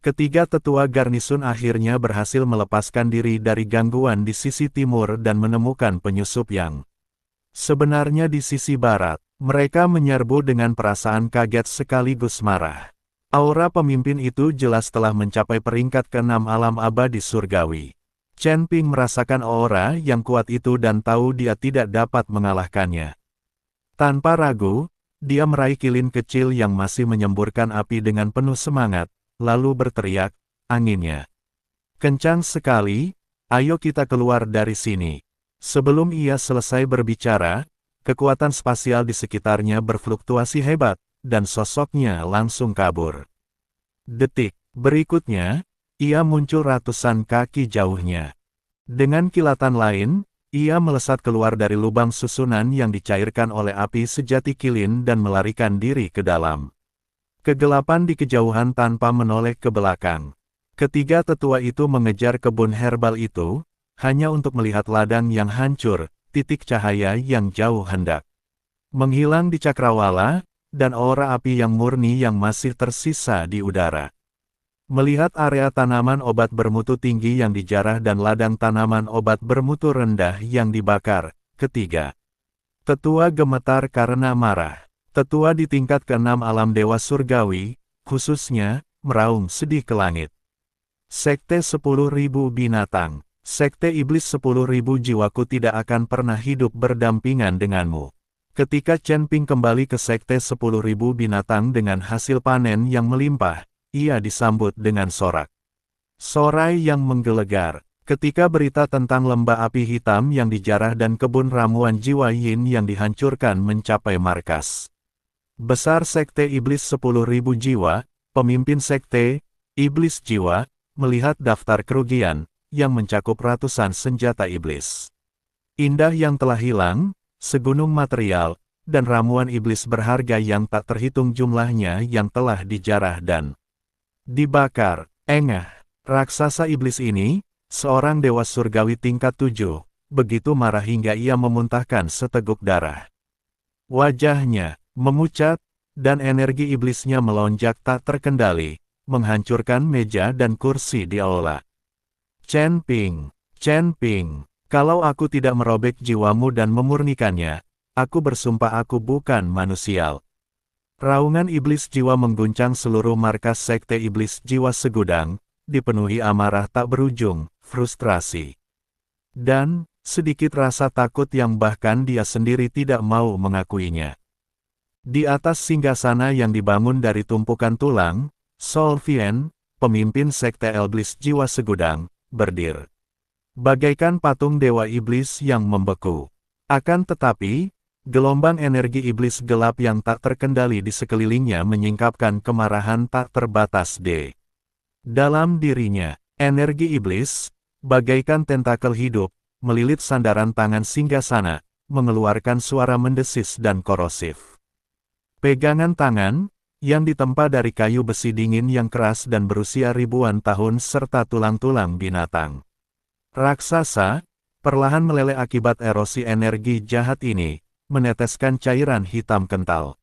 Ketiga tetua garnisun akhirnya berhasil melepaskan diri dari gangguan di sisi timur dan menemukan penyusup yang sebenarnya di sisi barat. Mereka menyerbu dengan perasaan kaget sekaligus marah. Aura pemimpin itu jelas telah mencapai peringkat ke-6 alam abadi surgawi. Chen Ping merasakan aura yang kuat itu dan tahu dia tidak dapat mengalahkannya. Tanpa ragu, dia meraih kilin kecil yang masih menyemburkan api dengan penuh semangat, lalu berteriak, anginnya kencang sekali, ayo kita keluar dari sini. Sebelum ia selesai berbicara, kekuatan spasial di sekitarnya berfluktuasi hebat, dan sosoknya langsung kabur. Detik berikutnya, ia muncul ratusan kaki jauhnya. Dengan kilatan lain, ia melesat keluar dari lubang susunan yang dicairkan oleh api sejati kilin dan melarikan diri ke dalam kegelapan di kejauhan tanpa menoleh ke belakang. Ketiga tetua itu mengejar kebun herbal itu, hanya untuk melihat ladang yang hancur, titik cahaya yang jauh hendak menghilang di cakrawala, dan aura api yang murni yang masih tersisa di udara. Melihat area tanaman obat bermutu tinggi yang dijarah dan ladang tanaman obat bermutu rendah yang dibakar, ketiga tetua gemetar karena marah. Tetua di tingkat ke-6 alam dewa surgawi, khususnya, meraung sedih ke langit. Sekte 10.000 binatang. Sekte Iblis 10.000 jiwaku tidak akan pernah hidup berdampingan denganmu. Ketika Chen Ping kembali ke Sekte 10.000 binatang dengan hasil panen yang melimpah, ia disambut dengan sorak. Sorai yang menggelegar. Ketika berita tentang lembah api hitam yang dijarah dan kebun ramuan jiwa yin yang dihancurkan mencapai markas besar Sekte Iblis 10.000 jiwa, pemimpin Sekte Iblis Jiwa, melihat daftar kerugian yang mencakup ratusan senjata iblis indah yang telah hilang, segunung material, dan ramuan iblis berharga yang tak terhitung jumlahnya yang telah dijarah dan dibakar. Engah, raksasa iblis ini, seorang dewa surgawi tingkat 7, begitu marah hingga ia memuntahkan seteguk darah. Wajahnya memucat, dan energi iblisnya melonjak tak terkendali, menghancurkan meja dan kursi di aula. Chen Ping, kalau aku tidak merobek jiwamu dan memurnikannya, aku bersumpah aku bukan manusia. Raungan iblis jiwa mengguncang seluruh markas Sekte Iblis Jiwa Segudang, dipenuhi amarah tak berujung, frustrasi, dan sedikit rasa takut yang bahkan dia sendiri tidak mau mengakuinya. Di atas singgasana yang dibangun dari tumpukan tulang, Sol Vien, pemimpin Sekte Iblis Jiwa Segudang, berdiri bagaikan patung dewa iblis yang membeku. Akan tetapi, gelombang energi iblis gelap yang tak terkendali di sekelilingnya menyingkapkan kemarahan tak terbatas di dalam dirinya. Energi iblis, bagaikan tentakel hidup, melilit sandaran tangan singgasana, mengeluarkan suara mendesis dan korosif. Pegangan tangan, yang ditempa dari kayu besi dingin yang keras dan berusia ribuan tahun serta tulang-tulang binatang raksasa, perlahan meleleh akibat erosi energi jahat ini, meneteskan cairan hitam kental.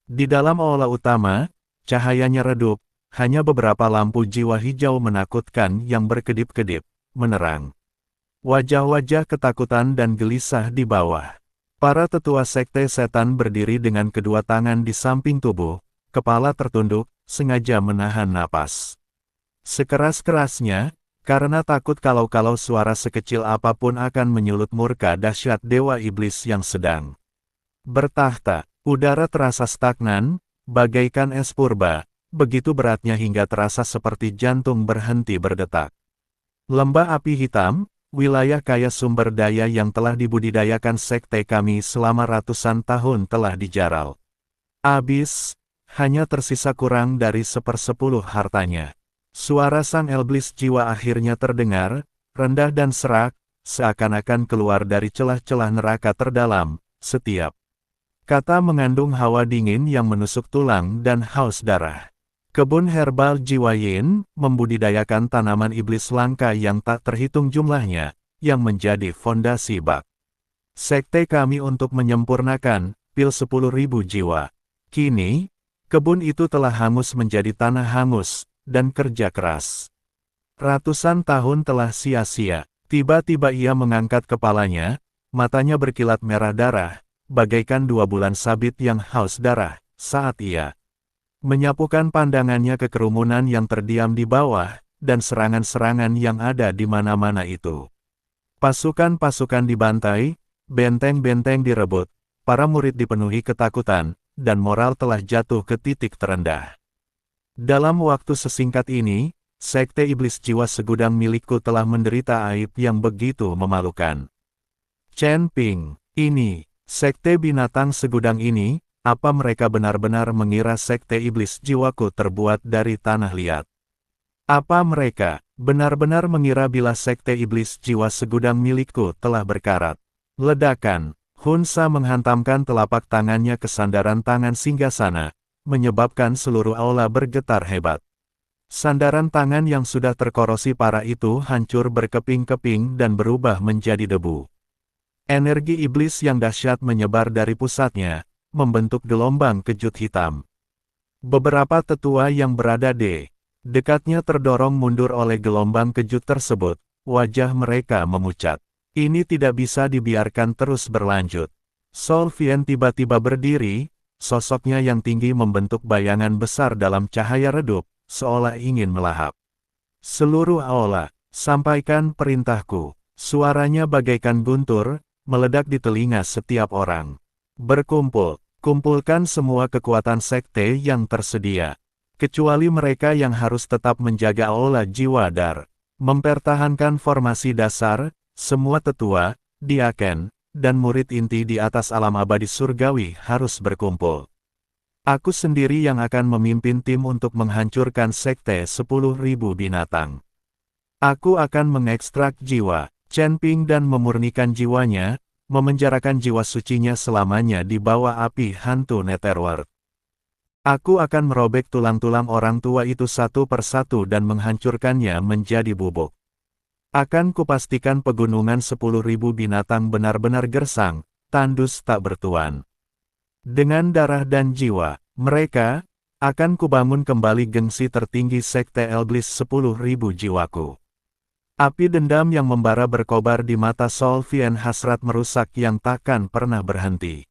Di dalam aula utama, cahayanya redup, hanya beberapa lampu jiwa hijau menakutkan yang berkedip-kedip, menerang. Wajah-wajah ketakutan dan gelisah di bawah. Para tetua Sekte Setan berdiri dengan kedua tangan di samping tubuh, kepala tertunduk, sengaja menahan napas sekeras-kerasnya, karena takut kalau suara sekecil apapun akan menyulut murka dahsyat dewa iblis yang sedang bertahta. Udara terasa stagnan, bagaikan es purba, begitu beratnya hingga terasa seperti jantung berhenti berdetak. Lembah api hitam, wilayah kaya sumber daya yang telah dibudidayakan sekte kami selama ratusan tahun telah dijarah. Habis, hanya tersisa kurang dari 1/10 hartanya. Suara sang iblis jiwa akhirnya terdengar, rendah dan serak, seakan-akan keluar dari celah-celah neraka terdalam. Setiap kata mengandung hawa dingin yang menusuk tulang dan haus darah. Kebun herbal jiwa yin, membudidayakan tanaman iblis langka yang tak terhitung jumlahnya, yang menjadi fondasi bak sekte kami untuk menyempurnakan pil 10.000 jiwa. Kini, kebun itu telah hangus menjadi tanah hangus, dan kerja keras. Ratusan tahun telah sia-sia. Tiba-tiba ia mengangkat kepalanya, matanya berkilat merah darah, bagaikan 2 bulan sabit yang haus darah, saat ia menyapukan pandangannya ke kerumunan yang terdiam di bawah, dan serangan-serangan yang ada di mana-mana itu. Pasukan-pasukan dibantai, benteng-benteng direbut, para murid dipenuhi ketakutan, dan moral telah jatuh ke titik terendah. Dalam waktu sesingkat ini, Sekte Iblis Jiwa Segudang milikku telah menderita aib yang begitu memalukan. Chen Ping, ini, Sekte Binatang Segudang ini, apa mereka benar-benar mengira Sekte Iblis Jiwaku terbuat dari tanah liat? Apa mereka benar-benar mengira bila Sekte Iblis Jiwa Segudang milikku telah berkarat? Ledakan, Hun Sa menghantamkan telapak tangannya ke sandaran tangan singgasana, menyebabkan seluruh aula bergetar hebat. Sandaran tangan yang sudah terkorosi parah itu hancur berkeping-keping dan berubah menjadi debu. Energi iblis yang dahsyat menyebar dari pusatnya, membentuk gelombang kejut hitam. Beberapa tetua yang berada di dekatnya terdorong mundur oleh gelombang kejut tersebut, wajah mereka memucat. Ini tidak bisa dibiarkan terus berlanjut. Sol Vien tiba-tiba berdiri, sosoknya yang tinggi membentuk bayangan besar dalam cahaya redup, seolah ingin melahap seluruh aula. Sampaikan perintahku. Suaranya bagaikan guntur, meledak di telinga setiap orang. Berkumpul, kumpulkan semua kekuatan sekte yang tersedia. Kecuali mereka yang harus tetap menjaga aula jiwa dar. Mempertahankan formasi dasar, semua tetua, diaken, dan murid inti di atas alam abadi surgawi harus berkumpul. Aku sendiri yang akan memimpin tim untuk menghancurkan sekte 10.000 binatang. Aku akan mengekstrak jiwa Chen Ping dan memurnikan jiwanya, memenjarakan jiwa sucinya selamanya di bawah api hantu Netherworld. Aku akan merobek tulang-tulang orang tua itu satu persatu dan menghancurkannya menjadi bubuk. Akan kupastikan pegunungan 10.000 binatang benar-benar gersang, tandus tak bertuan. Dengan darah dan jiwa mereka, akan kubangun kembali gengsi tertinggi sekte Elblis 10.000 jiwaku. Api dendam yang membara berkobar di mata Solvian hasrat merusak yang takkan pernah berhenti.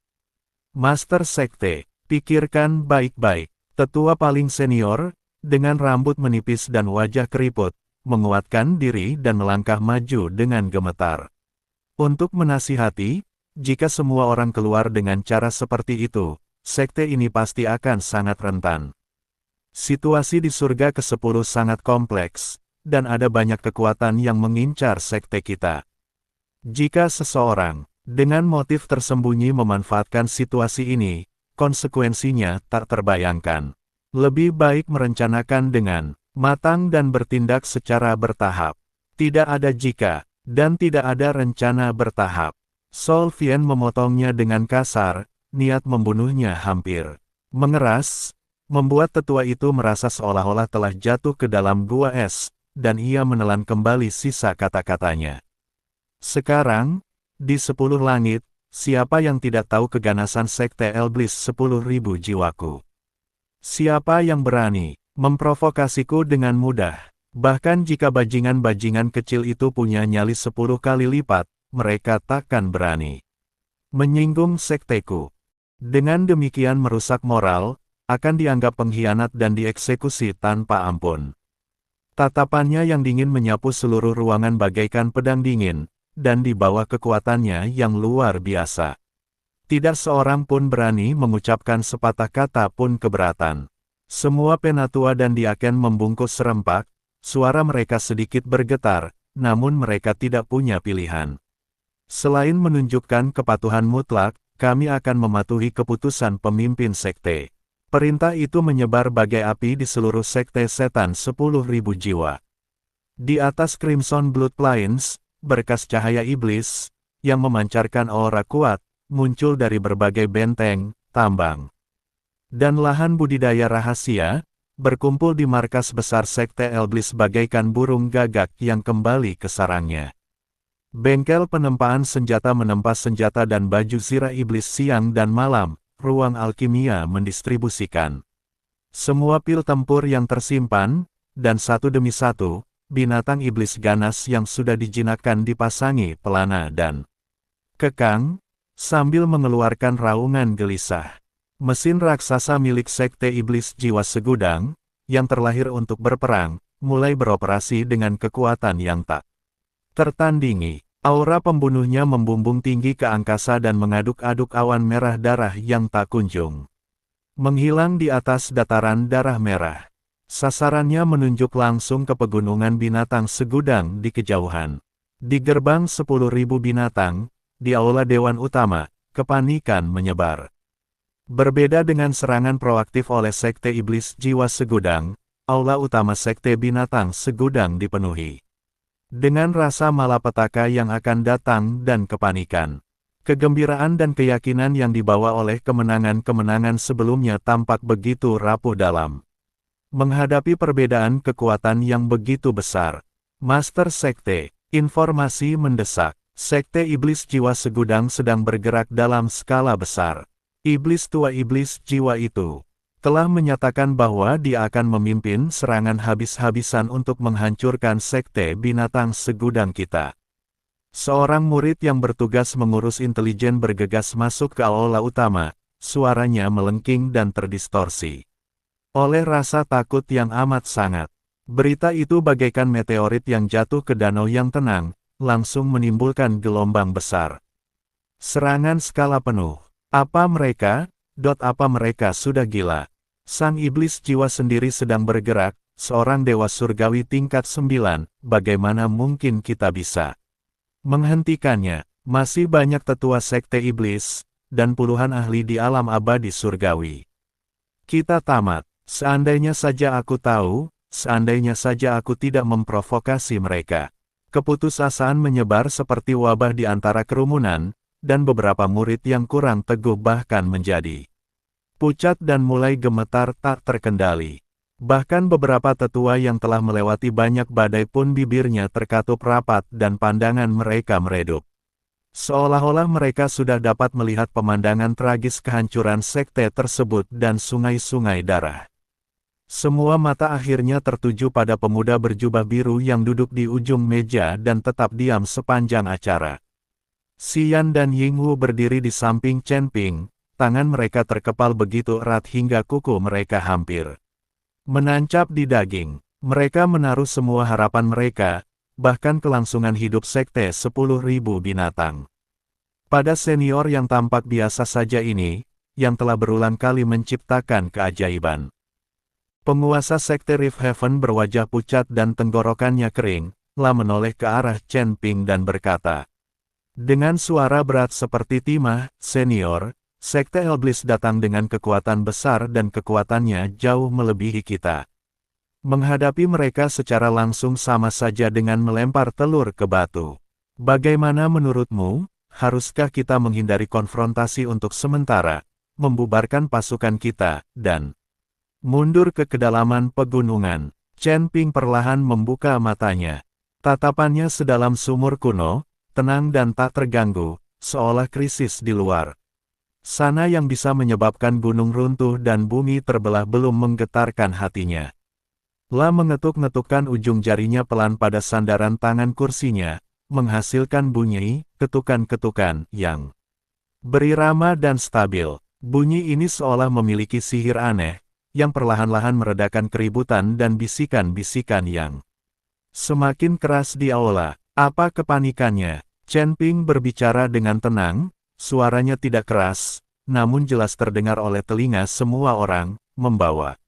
Master Sekte, pikirkan baik-baik. Tetua paling senior, dengan rambut menipis dan wajah keriput, menguatkan diri dan melangkah maju dengan gemetar. Untuk menasihati, jika semua orang keluar dengan cara seperti itu, sekte ini pasti akan sangat rentan. Situasi di surga ke-10 sangat kompleks, dan ada banyak kekuatan yang mengincar sekte kita. Jika seseorang, dengan motif tersembunyi memanfaatkan situasi ini, konsekuensinya tak terbayangkan. Lebih baik merencanakan dengan matang dan bertindak secara bertahap. Tidak ada jika, dan tidak ada rencana bertahap. Solvian memotongnya dengan kasar, niat membunuhnya hampir mengeras, membuat tetua itu merasa seolah-olah telah jatuh ke dalam gua es, dan ia menelan kembali sisa kata-katanya. Sekarang, di 10 langit, siapa yang tidak tahu keganasan sekte Elblis 10.000 jiwaku? Siapa yang berani memprovokasiku dengan mudah? Bahkan jika bajingan-bajingan kecil itu punya nyali 10 kali lipat, mereka takkan berani menyinggung sekteku. Dengan demikian merusak moral, akan dianggap pengkhianat dan dieksekusi tanpa ampun. Tatapannya yang dingin menyapu seluruh ruangan bagaikan pedang dingin, dan di bawah kekuatannya yang luar biasa. Tidak seorang pun berani mengucapkan sepatah kata pun keberatan. Semua penatua dan diaken membungkuk serempak, suara mereka sedikit bergetar, namun mereka tidak punya pilihan. Selain menunjukkan kepatuhan mutlak, kami akan mematuhi keputusan pemimpin sekte. Perintah itu menyebar bagai api di seluruh sekte setan 10.000 jiwa. Di atas Crimson Blood Plains, berkas cahaya iblis, yang memancarkan aura kuat, muncul dari berbagai benteng, tambang, dan lahan budidaya rahasia, berkumpul di markas besar sekte Elblis bagaikan burung gagak yang kembali ke sarangnya. Bengkel penempaan senjata menempa senjata dan baju zirah iblis siang dan malam. Ruang alkimia mendistribusikan semua pil tempur yang tersimpan, dan satu demi satu, binatang iblis ganas yang sudah dijinakkan dipasangi pelana dan kekang, sambil mengeluarkan raungan gelisah. Mesin raksasa milik sekte iblis jiwa segudang, yang terlahir untuk berperang, mulai beroperasi dengan kekuatan yang tak tertandingi. Aura pembunuhnya membumbung tinggi ke angkasa dan mengaduk-aduk awan merah darah yang tak kunjung menghilang di atas dataran darah merah. Sasarannya menunjuk langsung ke pegunungan binatang segudang di kejauhan. Di gerbang 10.000 binatang, di aula Dewan Utama, kepanikan menyebar. Berbeda dengan serangan proaktif oleh sekte iblis jiwa segudang, aula utama sekte binatang segudang dipenuhi dengan rasa malapetaka yang akan datang dan kepanikan. Kegembiraan dan keyakinan yang dibawa oleh kemenangan-kemenangan sebelumnya tampak begitu rapuh dalam. Menghadapi perbedaan kekuatan yang begitu besar, Master Sekte, informasi mendesak. Sekte Iblis Jiwa Segudang sedang bergerak dalam skala besar. Iblis tua iblis jiwa itu telah menyatakan bahwa dia akan memimpin serangan habis-habisan untuk menghancurkan sekte binatang segudang kita. Seorang murid yang bertugas mengurus intelijen bergegas masuk ke aula utama, suaranya melengking dan terdistorsi oleh rasa takut yang amat sangat. Berita itu bagaikan meteorit yang jatuh ke danau yang tenang, langsung menimbulkan gelombang besar. Serangan skala penuh. Apa mereka? Apa mereka sudah gila? Sang iblis jiwa sendiri sedang bergerak, seorang dewa surgawi tingkat 9, bagaimana mungkin kita bisa menghentikannya? Masih banyak tetua sekte iblis, dan puluhan ahli di alam abadi surgawi. Kita tamat. Seandainya saja aku tahu, seandainya saja aku tidak memprovokasi mereka. Keputusasaan menyebar seperti wabah di antara kerumunan, dan beberapa murid yang kurang teguh bahkan menjadi pucat dan mulai gemetar tak terkendali. Bahkan beberapa tetua yang telah melewati banyak badai pun bibirnya terkatup rapat dan pandangan mereka meredup. Seolah-olah mereka sudah dapat melihat pemandangan tragis kehancuran sekte tersebut dan sungai-sungai darah. Semua mata akhirnya tertuju pada pemuda berjubah biru yang duduk di ujung meja dan tetap diam sepanjang acara. Xian dan Yinghu berdiri di samping Chen Ping, tangan mereka terkepal begitu erat hingga kuku mereka hampir menancap di daging. Mereka menaruh semua harapan mereka, bahkan kelangsungan hidup sekte 10.000 binatang. Pada senior yang tampak biasa saja ini, yang telah berulang kali menciptakan keajaiban. Penguasa sekte Rift Heaven berwajah pucat dan tenggorokannya kering, lah menoleh ke arah Chen Ping dan berkata, dengan suara berat seperti timah, senior, sekte iblis datang dengan kekuatan besar dan kekuatannya jauh melebihi kita. Menghadapi mereka secara langsung sama saja dengan melempar telur ke batu. Bagaimana menurutmu, haruskah kita menghindari konfrontasi untuk sementara, membubarkan pasukan kita, dan mundur ke kedalaman pegunungan? Chen Ping perlahan membuka matanya. Tatapannya sedalam sumur kuno, tenang dan tak terganggu, seolah krisis di luar sana yang bisa menyebabkan gunung runtuh dan bumi terbelah belum menggetarkan hatinya. La mengetuk-ngetukkan ujung jarinya pelan pada sandaran tangan kursinya, menghasilkan bunyi, ketukan-ketukan, yang berirama dan stabil. Bunyi ini seolah memiliki sihir aneh, yang perlahan-lahan meredakan keributan dan bisikan-bisikan yang semakin keras di aula. Apa kepanikannya? Chen Ping berbicara dengan tenang, suaranya tidak keras, namun jelas terdengar oleh telinga semua orang, membawa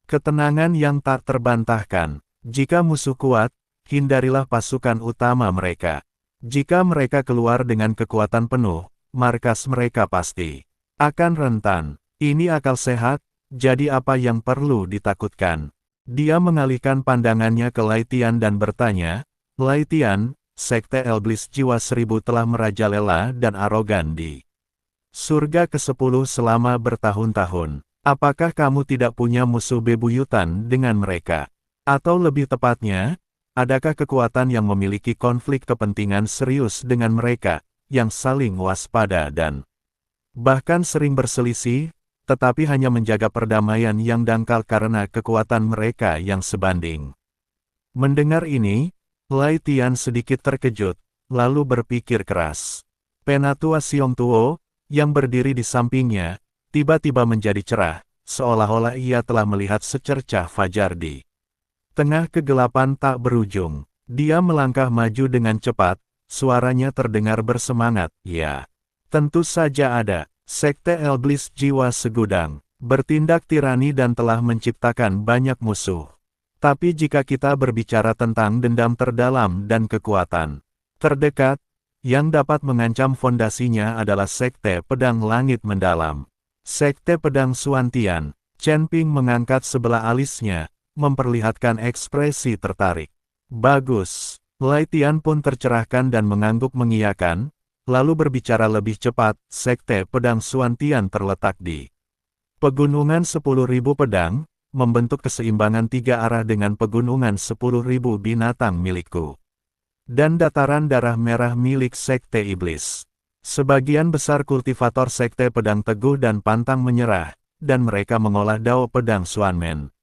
ketenangan yang tak terbantahkan. Jika musuh kuat, hindarilah pasukan utama mereka. Jika mereka keluar dengan kekuatan penuh, markas mereka pasti akan rentan. Ini akal sehat, jadi apa yang perlu ditakutkan? Dia mengalihkan pandangannya ke Lai Tian dan bertanya, Lai Tian, sekte iblis jiwa 1000 telah merajalela dan arogan di surga ke-10 selama bertahun-tahun. Apakah kamu tidak punya musuh bebuyutan dengan mereka? Atau lebih tepatnya, adakah kekuatan yang memiliki konflik kepentingan serius dengan mereka, yang saling waspada dan bahkan sering berselisih, tetapi hanya menjaga perdamaian yang dangkal karena kekuatan mereka yang sebanding? Mendengar ini, Lai Tian sedikit terkejut, lalu berpikir keras. Penatua Xiong Tuo, yang berdiri di sampingnya, tiba-tiba menjadi cerah, seolah-olah ia telah melihat secercah fajar di tengah kegelapan tak berujung. Dia melangkah maju dengan cepat, suaranya terdengar bersemangat, ya. Tentu saja ada, sekte iblis jiwa segudang, bertindak tirani dan telah menciptakan banyak musuh. Tapi jika kita berbicara tentang dendam terdalam dan kekuatan terdekat, yang dapat mengancam fondasinya adalah sekte pedang langit mendalam. Sekte pedang Suantian. Chen Ping mengangkat sebelah alisnya, memperlihatkan ekspresi tertarik. Bagus. Lai Tian pun tercerahkan dan mengangguk mengiyakan, lalu berbicara lebih cepat. Sekte pedang Suantian terletak di pegunungan 10.000 pedang, membentuk keseimbangan 3 arah dengan pegunungan 10.000 binatang milikku dan dataran darah merah milik sekte iblis. Sebagian besar kultivator sekte pedang teguh dan pantang menyerah, dan mereka mengolah dao pedang Xuanmen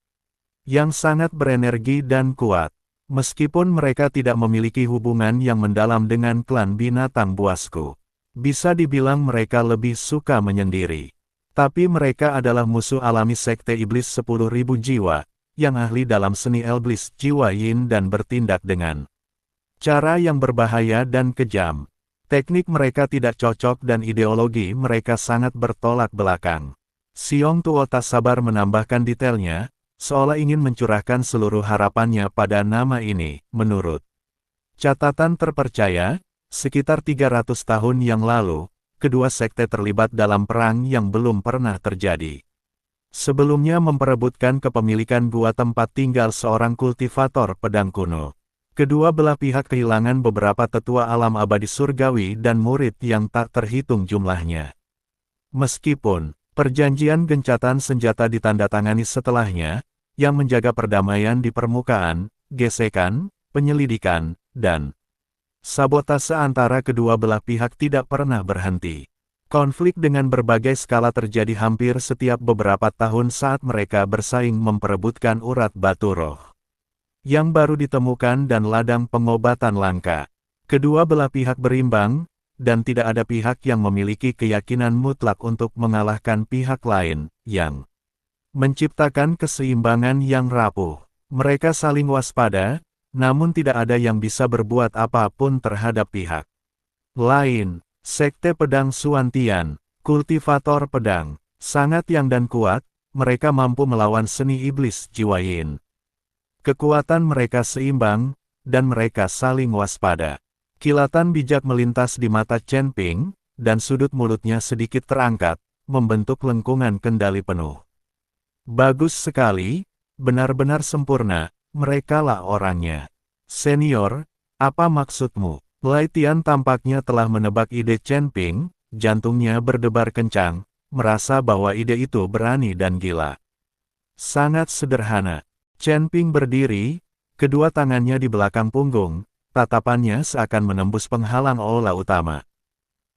yang sangat berenergi dan kuat. Meskipun mereka tidak memiliki hubungan yang mendalam dengan klan binatang buasku, bisa dibilang mereka lebih suka menyendiri. Tapi mereka adalah musuh alami sekte iblis 10.000 jiwa, yang ahli dalam seni iblis jiwa yin dan bertindak dengan cara yang berbahaya dan kejam. Teknik mereka tidak cocok dan ideologi mereka sangat bertolak belakang. Xiong Tuo tak sabar menambahkan detailnya, seolah ingin mencurahkan seluruh harapannya pada nama ini. Menurut catatan terpercaya, sekitar 300 tahun yang lalu, kedua sekte terlibat dalam perang yang belum pernah terjadi. Sebelumnya memperebutkan kepemilikan gua tempat tinggal seorang kultivator pedang kuno. Kedua belah pihak kehilangan beberapa tetua alam abadi surgawi dan murid yang tak terhitung jumlahnya. Meskipun perjanjian gencatan senjata ditandatangani setelahnya, yang menjaga perdamaian di permukaan, gesekan, penyelidikan, dan sabotase antara kedua belah pihak tidak pernah berhenti. Konflik dengan berbagai skala terjadi hampir setiap beberapa tahun saat mereka bersaing memperebutkan urat batu roh yang baru ditemukan dan ladang pengobatan langka. Kedua belah pihak berimbang, dan tidak ada pihak yang memiliki keyakinan mutlak untuk mengalahkan pihak lain, yang menciptakan keseimbangan yang rapuh. Mereka saling waspada, namun tidak ada yang bisa berbuat apapun terhadap pihak lain. Sekte Pedang Suantian, kultivator pedang, sangat yang dan kuat, mereka mampu melawan seni iblis jiwa yin. Kekuatan mereka seimbang, dan mereka saling waspada. Kilatan bijak melintas di mata Chen Ping, dan sudut mulutnya sedikit terangkat, membentuk lengkungan kendali penuh. Bagus sekali, benar-benar sempurna, merekalah orangnya. Senior, apa maksudmu? Lai Tian tampaknya telah menebak ide Chen Ping, jantungnya berdebar kencang, merasa bahwa ide itu berani dan gila. Sangat sederhana. Chen Ping berdiri, kedua tangannya di belakang punggung, tatapannya seakan menembus penghalang aula utama.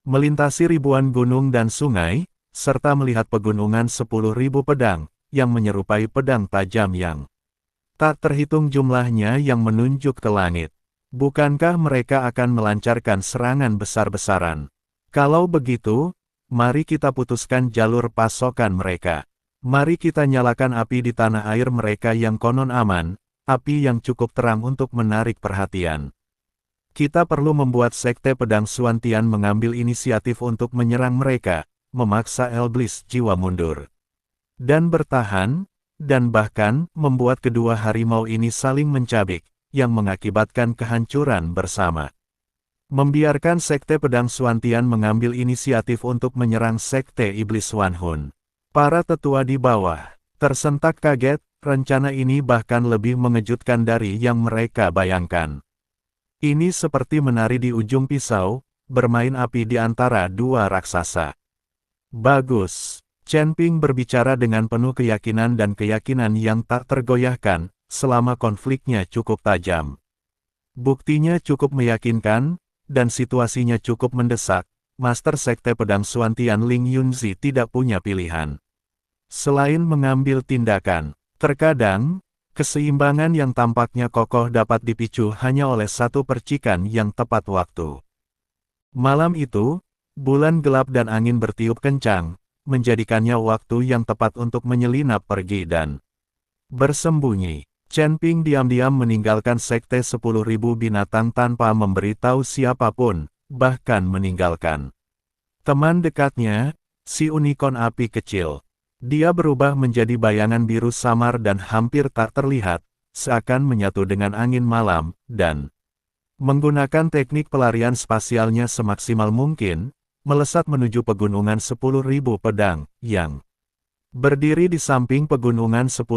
Melintasi ribuan gunung dan sungai, serta melihat pegunungan 10.000 pedang, yang menyerupai pedang tajam yang tak terhitung jumlahnya yang menunjuk ke langit. Bukankah mereka akan melancarkan serangan besar-besaran? Kalau begitu, mari kita putuskan jalur pasokan mereka. Mari kita nyalakan api di tanah air mereka yang konon aman, api yang cukup terang untuk menarik perhatian. Kita perlu membuat Sekte Pedang Suantian mengambil inisiatif untuk menyerang mereka, memaksa iblis jiwa mundur. Dan bertahan, dan bahkan membuat kedua harimau ini saling mencabik, yang mengakibatkan kehancuran bersama. Membiarkan Sekte Pedang Suantian mengambil inisiatif untuk menyerang Sekte Iblis Wanhun. Para tetua di bawah tersentak kaget, rencana ini bahkan lebih mengejutkan dari yang mereka bayangkan. Ini seperti menari di ujung pisau, bermain api di antara dua raksasa. Bagus. Chen Ping berbicara dengan penuh keyakinan dan keyakinan yang tak tergoyahkan, selama konfliknya cukup tajam. Buktinya cukup meyakinkan, dan situasinya cukup mendesak. Master Sekte Pedang Suantian Ling Yunzi tidak punya pilihan selain mengambil tindakan. Terkadang, keseimbangan yang tampaknya kokoh dapat dipicu hanya oleh satu percikan yang tepat waktu. Malam itu, bulan gelap dan angin bertiup kencang, menjadikannya waktu yang tepat untuk menyelinap pergi dan bersembunyi. Chen Ping diam-diam meninggalkan Sekte 10.000 binatang tanpa memberitahu siapapun, bahkan meninggalkan teman dekatnya, si unicorn api kecil. Dia berubah menjadi bayangan biru samar dan hampir tak terlihat, seakan menyatu dengan angin malam, dan menggunakan teknik pelarian spasialnya semaksimal mungkin, melesat menuju pegunungan 10.000 pedang, yang berdiri di samping pegunungan 10.000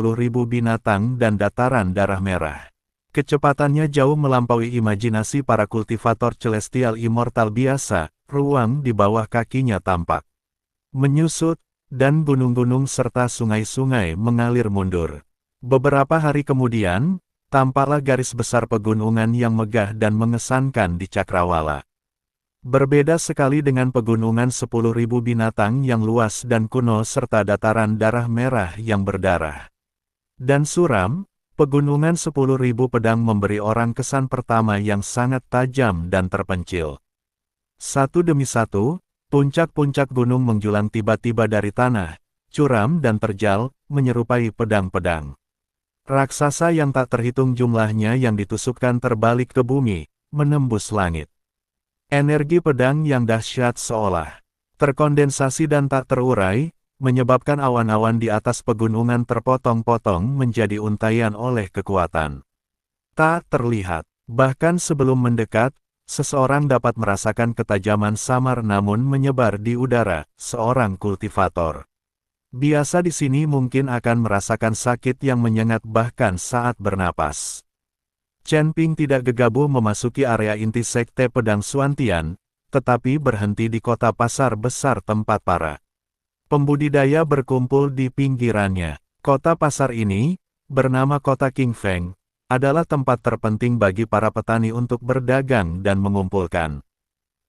binatang dan dataran darah merah. Kecepatannya jauh melampaui imajinasi para kultivator celestial immortal biasa, ruang di bawah kakinya tampak menyusut, dan gunung-gunung serta sungai-sungai mengalir mundur. Beberapa hari kemudian, tampaklah garis besar pegunungan yang megah dan mengesankan di Cakrawala. Berbeda sekali dengan pegunungan 10.000 binatang yang luas dan kuno serta dataran darah merah yang berdarah dan suram, pegunungan 10.000 pedang memberi orang kesan pertama yang sangat tajam dan terpencil. Satu demi satu, puncak-puncak gunung menjulang tiba-tiba dari tanah, curam dan terjal, menyerupai pedang-pedang. Raksasa yang tak terhitung jumlahnya yang ditusukkan terbalik ke bumi, menembus langit. Energi pedang yang dahsyat seolah terkondensasi dan tak terurai, menyebabkan awan-awan di atas pegunungan terpotong-potong menjadi untaian oleh kekuatan. Tak terlihat, bahkan sebelum mendekat, seseorang dapat merasakan ketajaman samar namun menyebar di udara, seorang kultivator. Biasa di sini mungkin akan merasakan sakit yang menyengat bahkan saat bernapas. Chen Ping tidak gegabah memasuki area inti sekte pedang Xuantian, tetapi berhenti di kota pasar besar tempat para pembudidaya berkumpul di pinggirannya. Kota pasar ini, bernama Kota King Feng, adalah tempat terpenting bagi para petani untuk berdagang dan mengumpulkan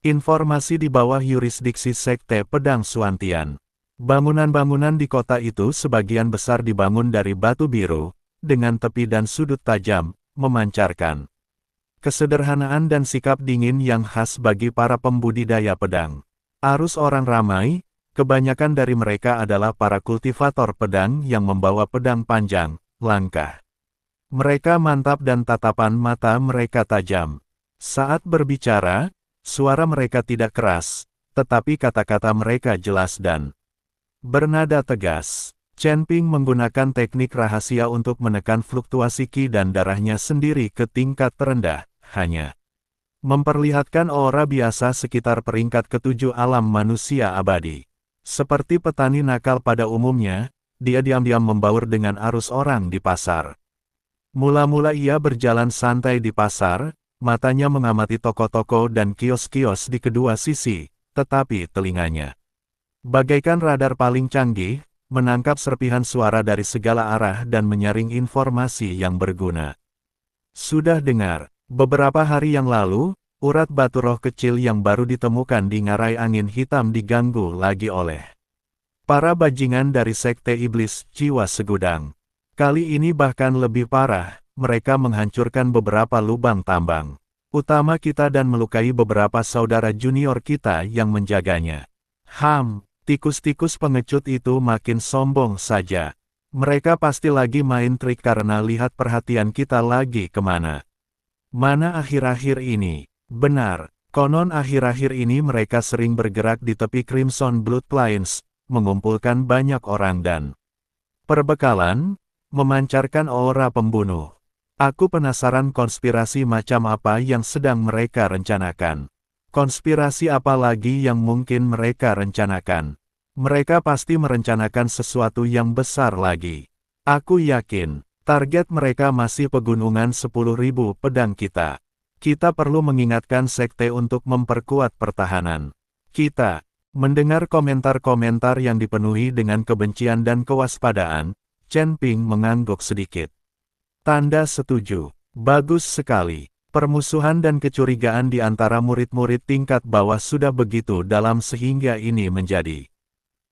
informasi di bawah yurisdiksi sekte pedang Xuantian. Bangunan-bangunan di kota itu sebagian besar dibangun dari batu biru, dengan tepi dan sudut tajam, memancarkan kesederhanaan dan sikap dingin yang khas bagi para pembudidaya pedang. Arus orang ramai, kebanyakan dari mereka adalah para kultivator pedang yang membawa pedang panjang, langkah. Mereka mantap dan tatapan mata mereka tajam. Saat berbicara, suara mereka tidak keras, tetapi kata-kata mereka jelas dan bernada tegas. Chen Ping menggunakan teknik rahasia untuk menekan fluktuasi qi dan darahnya sendiri ke tingkat terendah, hanya memperlihatkan aura biasa sekitar peringkat ketujuh alam manusia abadi. Seperti petani nakal pada umumnya, dia diam-diam membaur dengan arus orang di pasar. Mula-mula ia berjalan santai di pasar, matanya mengamati toko-toko dan kios-kios di kedua sisi, tetapi telinganya bagaikan radar paling canggih, menangkap serpihan suara dari segala arah dan menyaring informasi yang berguna. Sudah dengar, beberapa hari yang lalu, urat batu roh kecil yang baru ditemukan di ngarai angin hitam diganggu lagi oleh para bajingan dari sekte iblis jiwa segudang. Kali ini bahkan lebih parah, mereka menghancurkan beberapa lubang tambang utama kita dan melukai beberapa saudara junior kita yang menjaganya. Tikus-tikus pengecut itu makin sombong saja. Mereka pasti lagi main trik karena lihat perhatian kita lagi kemana. Mana akhir-akhir ini? Benar, konon akhir-akhir ini mereka sering bergerak di tepi Crimson Blood Plains, mengumpulkan banyak orang dan perbekalan, memancarkan aura pembunuh. Aku penasaran konspirasi macam apa yang sedang mereka rencanakan. Konspirasi apa lagi yang mungkin mereka rencanakan? Mereka pasti merencanakan sesuatu yang besar lagi. Aku yakin, target mereka masih pegunungan 10.000 pedang kita. Kita perlu mengingatkan sekte untuk memperkuat pertahanan kita. Mendengar komentar-komentar yang dipenuhi dengan kebencian dan kewaspadaan, Chen Ping mengangguk sedikit. Tanda setuju. Bagus sekali. Permusuhan dan kecurigaan di antara murid-murid tingkat bawah sudah begitu dalam sehingga ini menjadi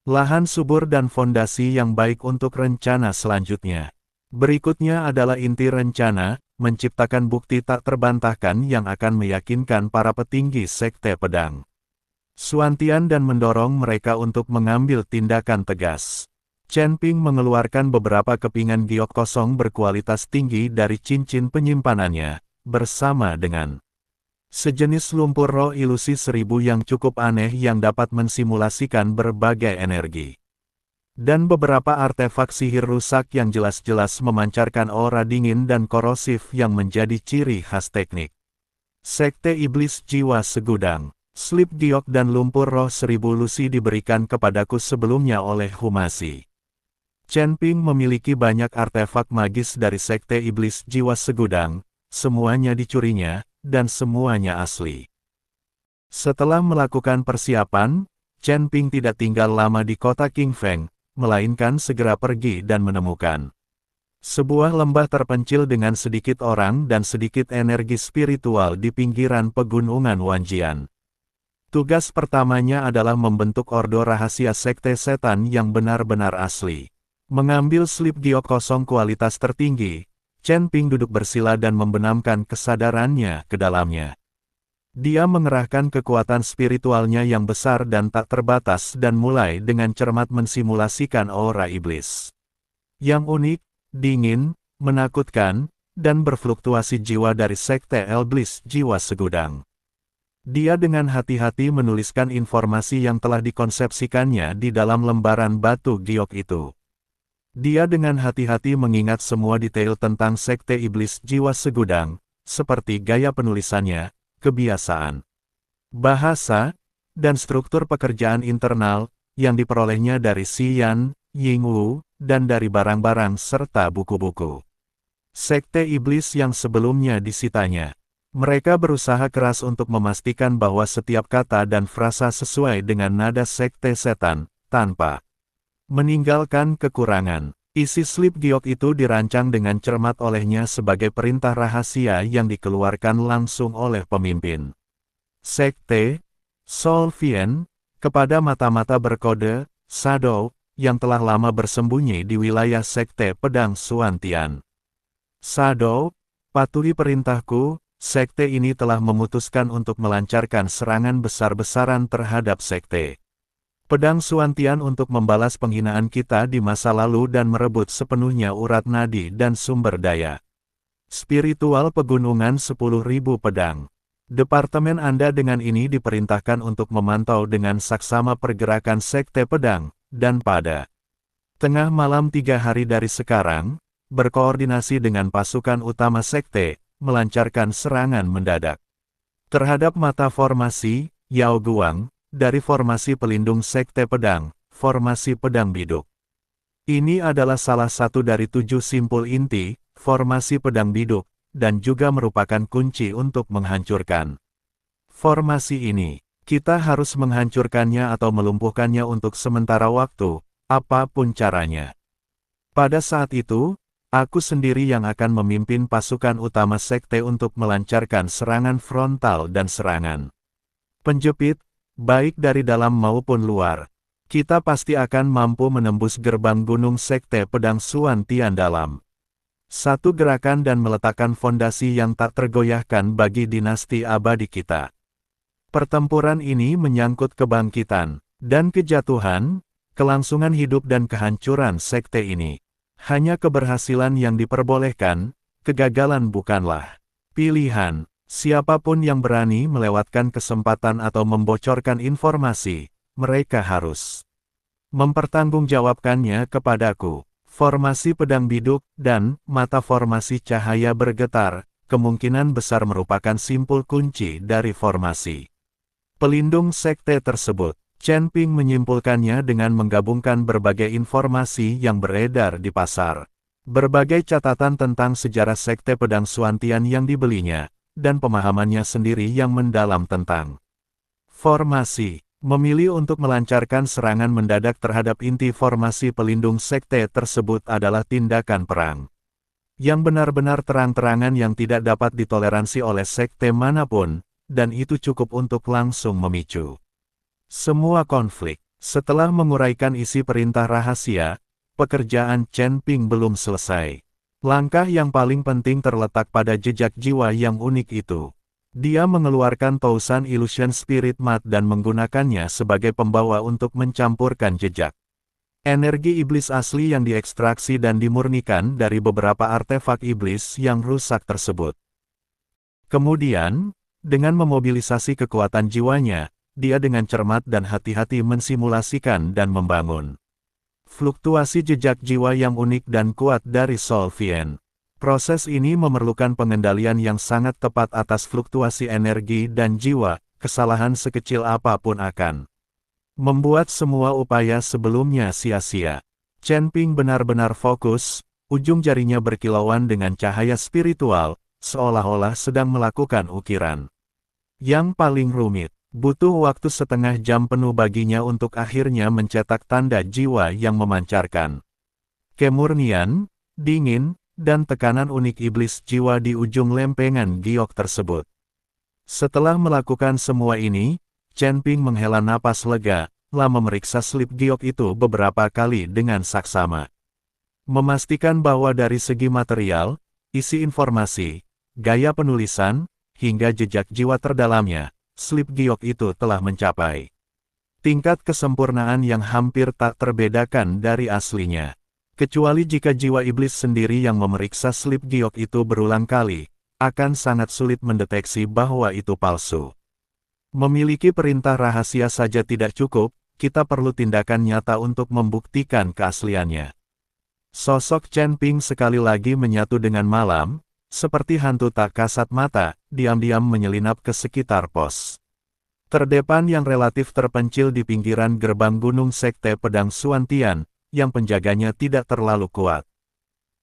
lahan subur dan fondasi yang baik untuk rencana selanjutnya. Berikutnya adalah inti rencana, menciptakan bukti tak terbantahkan yang akan meyakinkan para petinggi sekte pedang Xuantian dan mendorong mereka untuk mengambil tindakan tegas. Chen Ping mengeluarkan beberapa kepingan giok kosong berkualitas tinggi dari cincin penyimpanannya, bersama dengan sejenis lumpur roh ilusi 1000 yang cukup aneh yang dapat mensimulasikan berbagai energi. Dan beberapa artefak sihir rusak yang jelas-jelas memancarkan aura dingin dan korosif yang menjadi ciri khas teknik sekte iblis jiwa segudang. Slip giok dan lumpur roh 1000 lusi diberikan kepadaku sebelumnya oleh Humasi. Chen Ping memiliki banyak artefak magis dari sekte iblis jiwa segudang, semuanya dicurinya, dan semuanya asli. Setelah melakukan persiapan, Chen Ping tidak tinggal lama di kota King Feng, melainkan segera pergi dan menemukan sebuah lembah terpencil dengan sedikit orang dan sedikit energi spiritual di pinggiran pegunungan Wanjian. Tugas pertamanya adalah membentuk ordo rahasia sekte setan yang benar-benar asli. Mengambil slip giok kosong kualitas tertinggi, Chen Ping duduk bersila dan membenamkan kesadarannya ke dalamnya. Dia mengerahkan kekuatan spiritualnya yang besar dan tak terbatas dan mulai dengan cermat mensimulasikan aura iblis yang unik, dingin, menakutkan, dan berfluktuasi jiwa dari Sekte Iblis Jiwa Segudang. Dia dengan hati-hati menuliskan informasi yang telah dikonsepsikannya di dalam lembaran batu giok itu. Dia dengan hati-hati mengingat semua detail tentang Sekte Iblis Jiwa Segudang, seperti gaya penulisannya, kebiasaan, bahasa, dan struktur pekerjaan internal, yang diperolehnya dari Xian, Yingwu, dan dari barang-barang serta buku-buku Sekte Iblis yang sebelumnya disitanya. Mereka berusaha keras untuk memastikan bahwa setiap kata dan frasa sesuai dengan nada Sekte Setan, tanpa meninggalkan kekurangan. Isi slip giok itu dirancang dengan cermat olehnya sebagai perintah rahasia yang dikeluarkan langsung oleh pemimpin Sekte Sol Vien, kepada mata-mata berkode Shadow, yang telah lama bersembunyi di wilayah Sekte Pedang Suantian. Shadow, patuhi perintahku, Sekte ini telah memutuskan untuk melancarkan serangan besar-besaran terhadap Sekte Pedang Suantian untuk membalas penghinaan kita di masa lalu dan merebut sepenuhnya urat nadi dan sumber daya spiritual pegunungan 10.000 pedang. Departemen Anda dengan ini diperintahkan untuk memantau dengan saksama pergerakan Sekte Pedang, dan pada tengah malam 3 hari dari sekarang, berkoordinasi dengan pasukan utama Sekte, melancarkan serangan mendadak terhadap mata formasi Yao Guang, dari formasi pelindung Sekte Pedang, formasi Pedang Biduk. Ini adalah salah satu dari 7 simpul inti, formasi Pedang Biduk, dan juga merupakan kunci untuk menghancurkan formasi ini. Kita harus menghancurkannya atau melumpuhkannya untuk sementara waktu, apapun caranya. Pada saat itu, aku sendiri yang akan memimpin pasukan utama Sekte untuk melancarkan serangan frontal dan serangan penjepit, baik dari dalam maupun luar. Kita pasti akan mampu menembus gerbang gunung Sekte Pedang Suantian dalam satu gerakan dan meletakkan fondasi yang tak tergoyahkan bagi dinasti abadi kita. Pertempuran ini menyangkut kebangkitan dan kejatuhan, kelangsungan hidup dan kehancuran sekte ini. Hanya keberhasilan yang diperbolehkan, kegagalan bukanlah pilihan. Siapapun yang berani melewatkan kesempatan atau membocorkan informasi, mereka harus mempertanggungjawabkannya kepadaku. Formasi Pedang Biduk dan mata formasi cahaya bergetar, kemungkinan besar merupakan simpul kunci dari formasi pelindung sekte tersebut. Chen Ping menyimpulkannya dengan menggabungkan berbagai informasi yang beredar di pasar. Berbagai catatan tentang sejarah Sekte Pedang Suantian yang dibelinya, dan pemahamannya sendiri yang mendalam tentang formasi. Memilih untuk melancarkan serangan mendadak terhadap inti formasi pelindung sekte tersebut adalah tindakan perang yang benar-benar terang-terangan yang tidak dapat ditoleransi oleh sekte manapun, dan itu cukup untuk langsung memicu semua konflik. Setelah menguraikan isi perintah rahasia, pekerjaan Chen Ping belum selesai. Langkah yang paling penting terletak pada jejak jiwa yang unik itu. Dia mengeluarkan Tousan Illusion Spirit Mat dan menggunakannya sebagai pembawa untuk mencampurkan jejak energi iblis asli yang diekstraksi dan dimurnikan dari beberapa artefak iblis yang rusak tersebut. Kemudian, dengan memobilisasi kekuatan jiwanya, dia dengan cermat dan hati-hati mensimulasikan dan membangun fluktuasi jejak jiwa yang unik dan kuat dari Sol Vien. Proses ini memerlukan pengendalian yang sangat tepat atas fluktuasi energi dan jiwa. Kesalahan sekecil apapun akan membuat semua upaya sebelumnya sia-sia. Chen Ping benar-benar fokus, ujung jarinya berkilauan dengan cahaya spiritual, seolah-olah sedang melakukan ukiran yang paling rumit. Butuh waktu setengah jam penuh baginya untuk akhirnya mencetak tanda jiwa yang memancarkan kemurnian, dingin, dan tekanan unik iblis jiwa di ujung lempengan giok tersebut. Setelah melakukan semua ini, Chen Ping menghela napas lega, lalu memeriksa slip giok itu beberapa kali dengan saksama. Memastikan bahwa dari segi material, isi informasi, gaya penulisan, hingga jejak jiwa terdalamnya, slip giok itu telah mencapai tingkat kesempurnaan yang hampir tak terbedakan dari aslinya. Kecuali jika jiwa iblis sendiri yang memeriksa slip giok itu berulang kali, akan sangat sulit mendeteksi bahwa itu palsu. Memiliki perintah rahasia saja tidak cukup, kita perlu tindakan nyata untuk membuktikan keasliannya. Sosok Chen Ping sekali lagi menyatu dengan malam, seperti hantu tak kasat mata, diam-diam menyelinap ke sekitar pos terdepan yang relatif terpencil di pinggiran gerbang Gunung Sekte Pedang Suantian, yang penjaganya tidak terlalu kuat.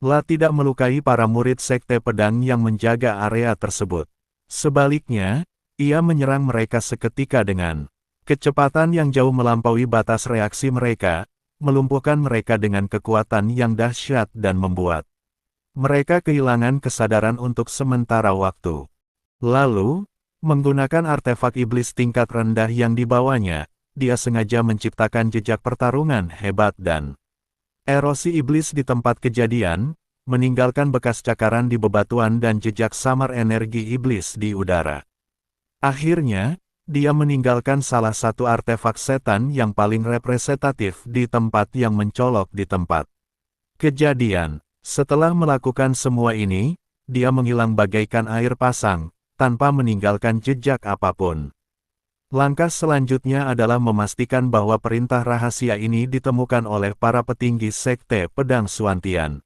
La tidak melukai para murid Sekte Pedang yang menjaga area tersebut. Sebaliknya, ia menyerang mereka seketika dengan kecepatan yang jauh melampaui batas reaksi mereka, melumpuhkan mereka dengan kekuatan yang dahsyat dan membuat mereka kehilangan kesadaran untuk sementara waktu. Lalu, menggunakan artefak iblis tingkat rendah yang dibawanya, dia sengaja menciptakan jejak pertarungan hebat dan erosi iblis di tempat kejadian, meninggalkan bekas cakaran di bebatuan dan jejak samar energi iblis di udara. Akhirnya, dia meninggalkan salah satu artefak setan yang paling representatif di tempat yang mencolok di tempat kejadian. Setelah melakukan semua ini, dia menghilang bagaikan air pasang, tanpa meninggalkan jejak apapun. Langkah selanjutnya adalah memastikan bahwa perintah rahasia ini ditemukan oleh para petinggi Sekte Pedang Suantian.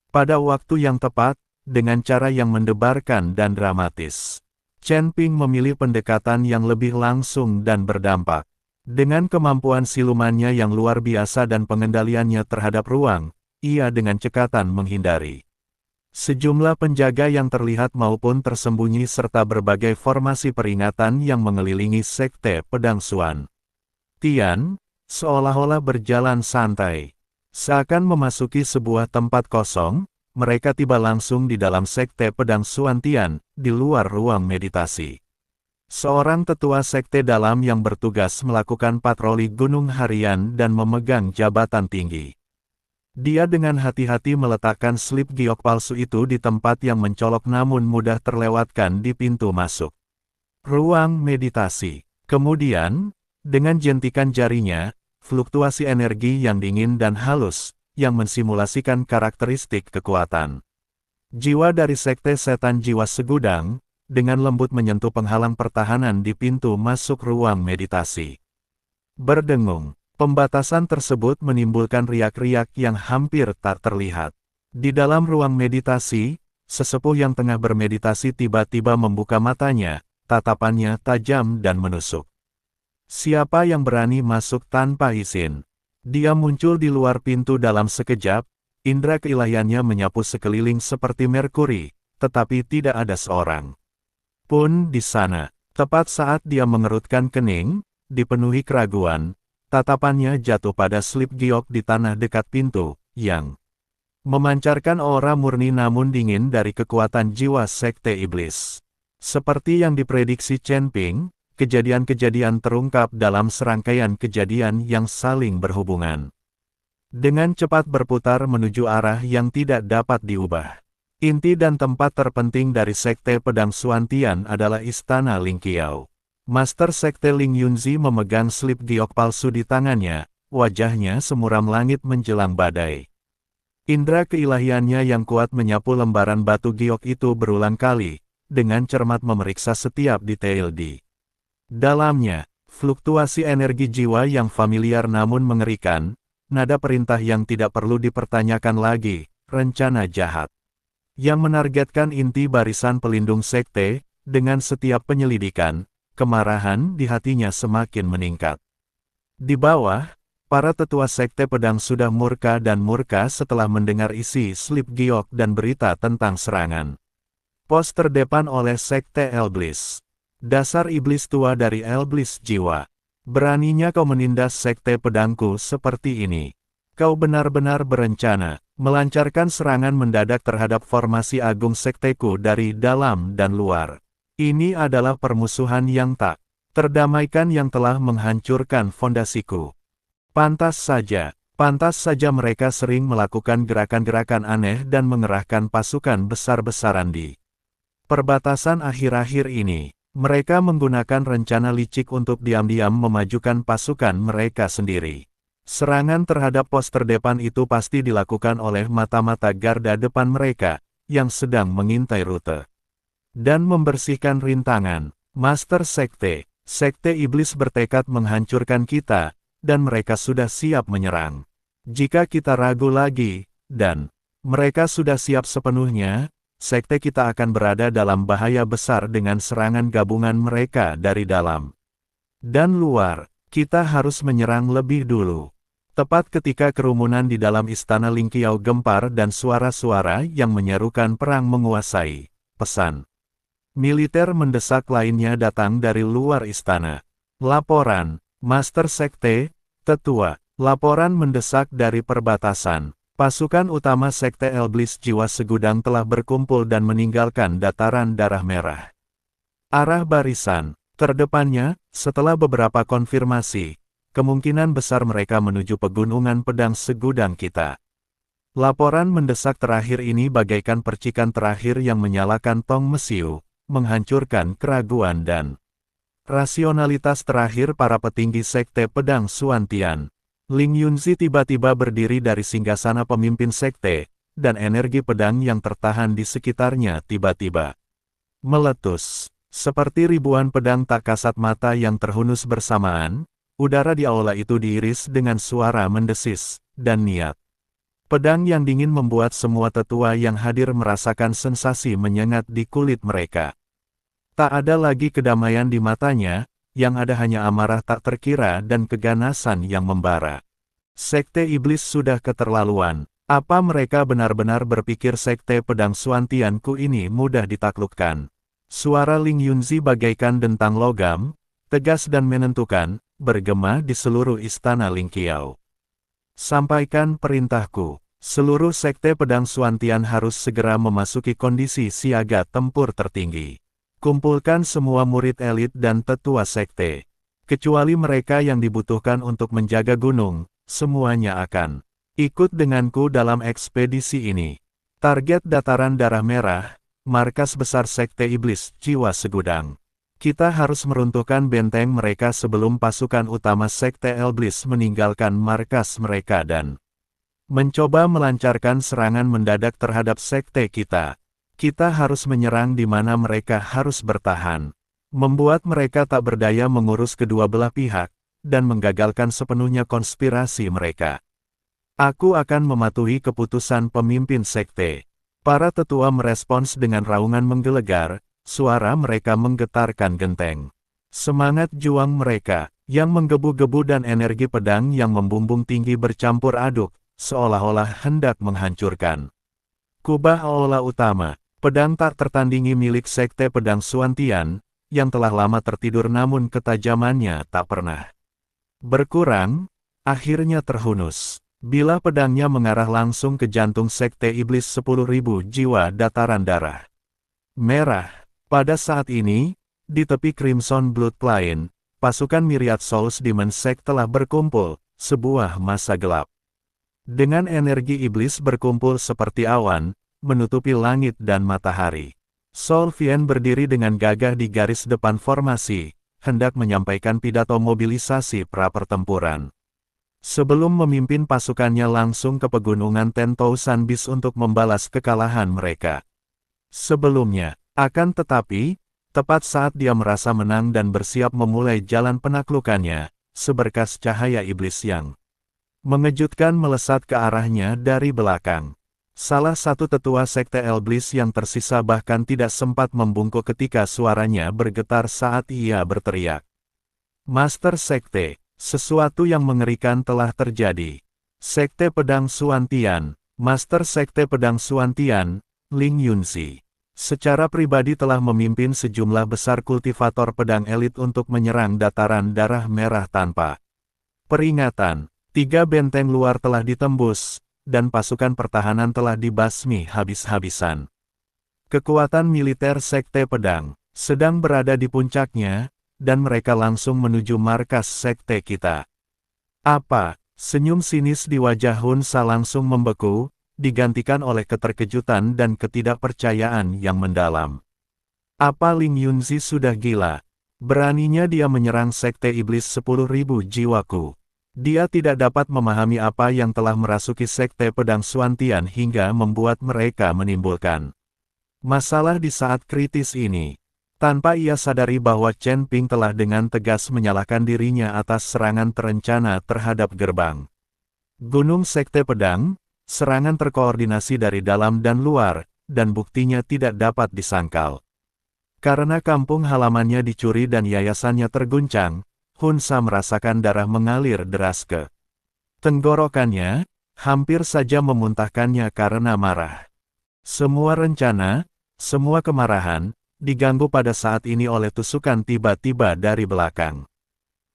Pada waktu yang tepat, dengan cara yang mendebarkan dan dramatis. Chen Ping memilih pendekatan yang lebih langsung dan berdampak. Dengan kemampuan silumannya yang luar biasa dan pengendaliannya terhadap ruang, ia dengan cekatan menghindari sejumlah penjaga yang terlihat maupun tersembunyi serta berbagai formasi peringatan yang mengelilingi Sekte Pedang Suan Tian, seolah-olah berjalan santai. Seakan memasuki sebuah tempat kosong, mereka tiba langsung di dalam Sekte Pedang Suan Tian, di luar ruang meditasi. Seorang tetua sekte dalam yang bertugas melakukan patroli gunung harian dan memegang jabatan tinggi. Dia dengan hati-hati meletakkan slip giok palsu itu di tempat yang mencolok namun mudah terlewatkan di pintu masuk ruang meditasi. Kemudian, dengan jentikan jarinya, fluktuasi energi yang dingin dan halus, yang mensimulasikan karakteristik kekuatan jiwa dari Sekte Setan Jiwa Segudang, dengan lembut menyentuh penghalang pertahanan di pintu masuk ruang meditasi. Berdengung. Pembatasan tersebut menimbulkan riak-riak yang hampir tak terlihat. Di dalam ruang meditasi, sesepuh yang tengah bermeditasi tiba-tiba membuka matanya, tatapannya tajam dan menusuk. Siapa yang berani masuk tanpa izin? Dia muncul di luar pintu dalam sekejap, indera keilahiannya menyapu sekeliling seperti Merkuri, tetapi tidak ada seorang pun di sana. Tepat saat dia mengerutkan kening, dipenuhi keraguan, tatapannya jatuh pada slip giok di tanah dekat pintu, yang memancarkan aura murni namun dingin dari kekuatan jiwa Sekte Iblis. Seperti yang diprediksi Chen Ping, kejadian-kejadian terungkap dalam serangkaian kejadian yang saling berhubungan. Dengan cepat berputar menuju arah yang tidak dapat diubah. Inti dan tempat terpenting dari Sekte Pedang Suan Tian adalah Istana Ling Qiao. Master Sekte Ling Yunzi memegang slip giok palsu di tangannya, wajahnya semuram langit menjelang badai. Indra keilahiannya yang kuat menyapu lembaran batu giok itu berulang kali, dengan cermat memeriksa setiap detail di dalamnya. Fluktuasi energi jiwa yang familiar namun mengerikan, nada perintah yang tidak perlu dipertanyakan lagi, rencana jahat yang menargetkan inti barisan pelindung sekte. Dengan setiap penyelidikan, kemarahan di hatinya semakin meningkat. Di bawah, para tetua Sekte Pedang sudah murka dan murka setelah mendengar isi slip giok dan berita tentang serangan pos terdepan oleh Sekte Elblis. Dasar iblis tua dari Elblis jiwa. Beraninya kau menindas Sekte Pedangku seperti ini. Kau benar-benar berencana melancarkan serangan mendadak terhadap formasi agung sekteku dari dalam dan luar. Ini adalah permusuhan yang tak terdamaikan yang telah menghancurkan fondasiku. Pantas saja mereka sering melakukan gerakan-gerakan aneh dan mengerahkan pasukan besar-besaran di perbatasan akhir-akhir ini. Mereka menggunakan rencana licik untuk diam-diam memajukan pasukan mereka sendiri. Serangan terhadap pos terdepan itu pasti dilakukan oleh mata-mata garda depan mereka, yang sedang mengintai rute dan membersihkan rintangan. Master Sekte, Sekte Iblis bertekad menghancurkan kita, dan mereka sudah siap menyerang. Jika kita ragu lagi, dan mereka sudah siap sepenuhnya, Sekte kita akan berada dalam bahaya besar dengan serangan gabungan mereka dari dalam dan luar. Kita harus menyerang lebih dulu. Tepat ketika kerumunan di dalam istana Lingqiao gempar dan suara-suara yang menyerukan perang menguasai, pesan militer mendesak lainnya datang dari luar istana. Laporan, Master Sekte, Tetua, laporan mendesak dari perbatasan. Pasukan utama Sekte Iblis Jiwa Segudang telah berkumpul dan meninggalkan dataran darah merah. Arah barisan terdepannya, setelah beberapa konfirmasi, kemungkinan besar mereka menuju pegunungan pedang segudang kita. Laporan mendesak terakhir ini bagaikan percikan terakhir yang menyalakan tong mesiu, menghancurkan keraguan dan rasionalitas terakhir para petinggi Sekte Pedang Suantian. Ling Yunzi tiba-tiba berdiri dari singgasana pemimpin sekte, dan energi pedang yang tertahan di sekitarnya tiba-tiba meletus. Seperti ribuan pedang tak kasat mata yang terhunus bersamaan, udara di aula itu diiris dengan suara mendesis, dan niat. Pedang yang dingin membuat semua tetua yang hadir merasakan sensasi menyengat di kulit mereka. Tak ada lagi kedamaian di matanya, yang ada hanya amarah tak terkira dan keganasan yang membara. Sekte Iblis sudah keterlaluan. Apa mereka benar-benar berpikir Sekte Pedang Suantianku ini mudah ditaklukkan? Suara Ling Yunzi bagaikan dentang logam, tegas dan menentukan, bergema di seluruh istana Lingqiao. Sampaikan perintahku. Seluruh Sekte Pedang Suantian harus segera memasuki kondisi siaga tempur tertinggi. Kumpulkan semua murid elit dan tetua sekte. Kecuali mereka yang dibutuhkan untuk menjaga gunung, semuanya akan ikut denganku dalam ekspedisi ini. Target dataran darah merah, markas besar Sekte Iblis Jiwa Segudang. Kita harus meruntuhkan benteng mereka sebelum pasukan utama Sekte Iblis meninggalkan markas mereka dan mencoba melancarkan serangan mendadak terhadap sekte kita. Kita harus menyerang di mana mereka harus bertahan. Membuat mereka tak berdaya mengurus kedua belah pihak, dan menggagalkan sepenuhnya konspirasi mereka. Aku akan mematuhi keputusan pemimpin sekte. Para tetua merespons dengan raungan menggelegar, suara mereka menggetarkan genteng. Semangat juang mereka, yang menggebu-gebu dan energi pedang yang membumbung tinggi bercampur aduk, seolah-olah hendak menghancurkan kubah aula utama. Pedang tak tertandingi milik Sekte Pedang Suantian, yang telah lama tertidur namun ketajamannya tak pernah berkurang, akhirnya terhunus. Bila pedangnya mengarah langsung ke jantung Sekte Iblis 10.000 jiwa dataran darah merah. Pada saat ini, di tepi Crimson Blood Plain, pasukan Myriad Souls Demon Sect telah berkumpul, sebuah masa gelap. Dengan energi iblis berkumpul seperti awan, menutupi langit dan matahari. Sol Vien berdiri dengan gagah di garis depan formasi, hendak menyampaikan pidato mobilisasi pra-pertempuran. Sebelum memimpin pasukannya langsung ke pegunungan Tentousan Bis untuk membalas kekalahan mereka. Sebelumnya, akan tetapi, tepat saat dia merasa menang dan bersiap memulai jalan penaklukannya, seberkas cahaya iblis yang mengejutkan melesat ke arahnya dari belakang. Salah satu tetua Sekte Iblis yang tersisa bahkan tidak sempat membungkuk ketika suaranya bergetar saat ia berteriak. Master Sekte, sesuatu yang mengerikan telah terjadi. Sekte Pedang Suantian, Master Sekte Pedang Suantian, Ling Yunzi, secara pribadi telah memimpin sejumlah besar kultivator pedang elit untuk menyerang dataran darah merah tanpa peringatan. 3 benteng luar telah ditembus, dan pasukan pertahanan telah dibasmi habis-habisan. Kekuatan militer Sekte Pedang sedang berada di puncaknya, dan mereka langsung menuju markas sekte kita. Apa? Senyum sinis di wajah Hun Sa langsung membeku, digantikan oleh keterkejutan dan ketidakpercayaan yang mendalam. Apa Ling Yunzi sudah gila? Beraninya dia menyerang Sekte Iblis 10.000 jiwaku. Dia tidak dapat memahami apa yang telah merasuki Sekte Pedang Xuantian hingga membuat mereka menimbulkan masalah di saat kritis ini. Tanpa ia sadari bahwa Chen Ping telah dengan tegas menyalahkan dirinya atas serangan terencana terhadap gerbang Gunung Sekte Pedang, serangan terkoordinasi dari dalam dan luar, dan buktinya tidak dapat disangkal. Karena kampung halamannya dicuri dan yayasannya terguncang, Hun Sa merasakan darah mengalir deras ke tenggorokannya, hampir saja memuntahkannya karena marah. Semua rencana, semua kemarahan, diganggu pada saat ini oleh tusukan tiba-tiba dari belakang.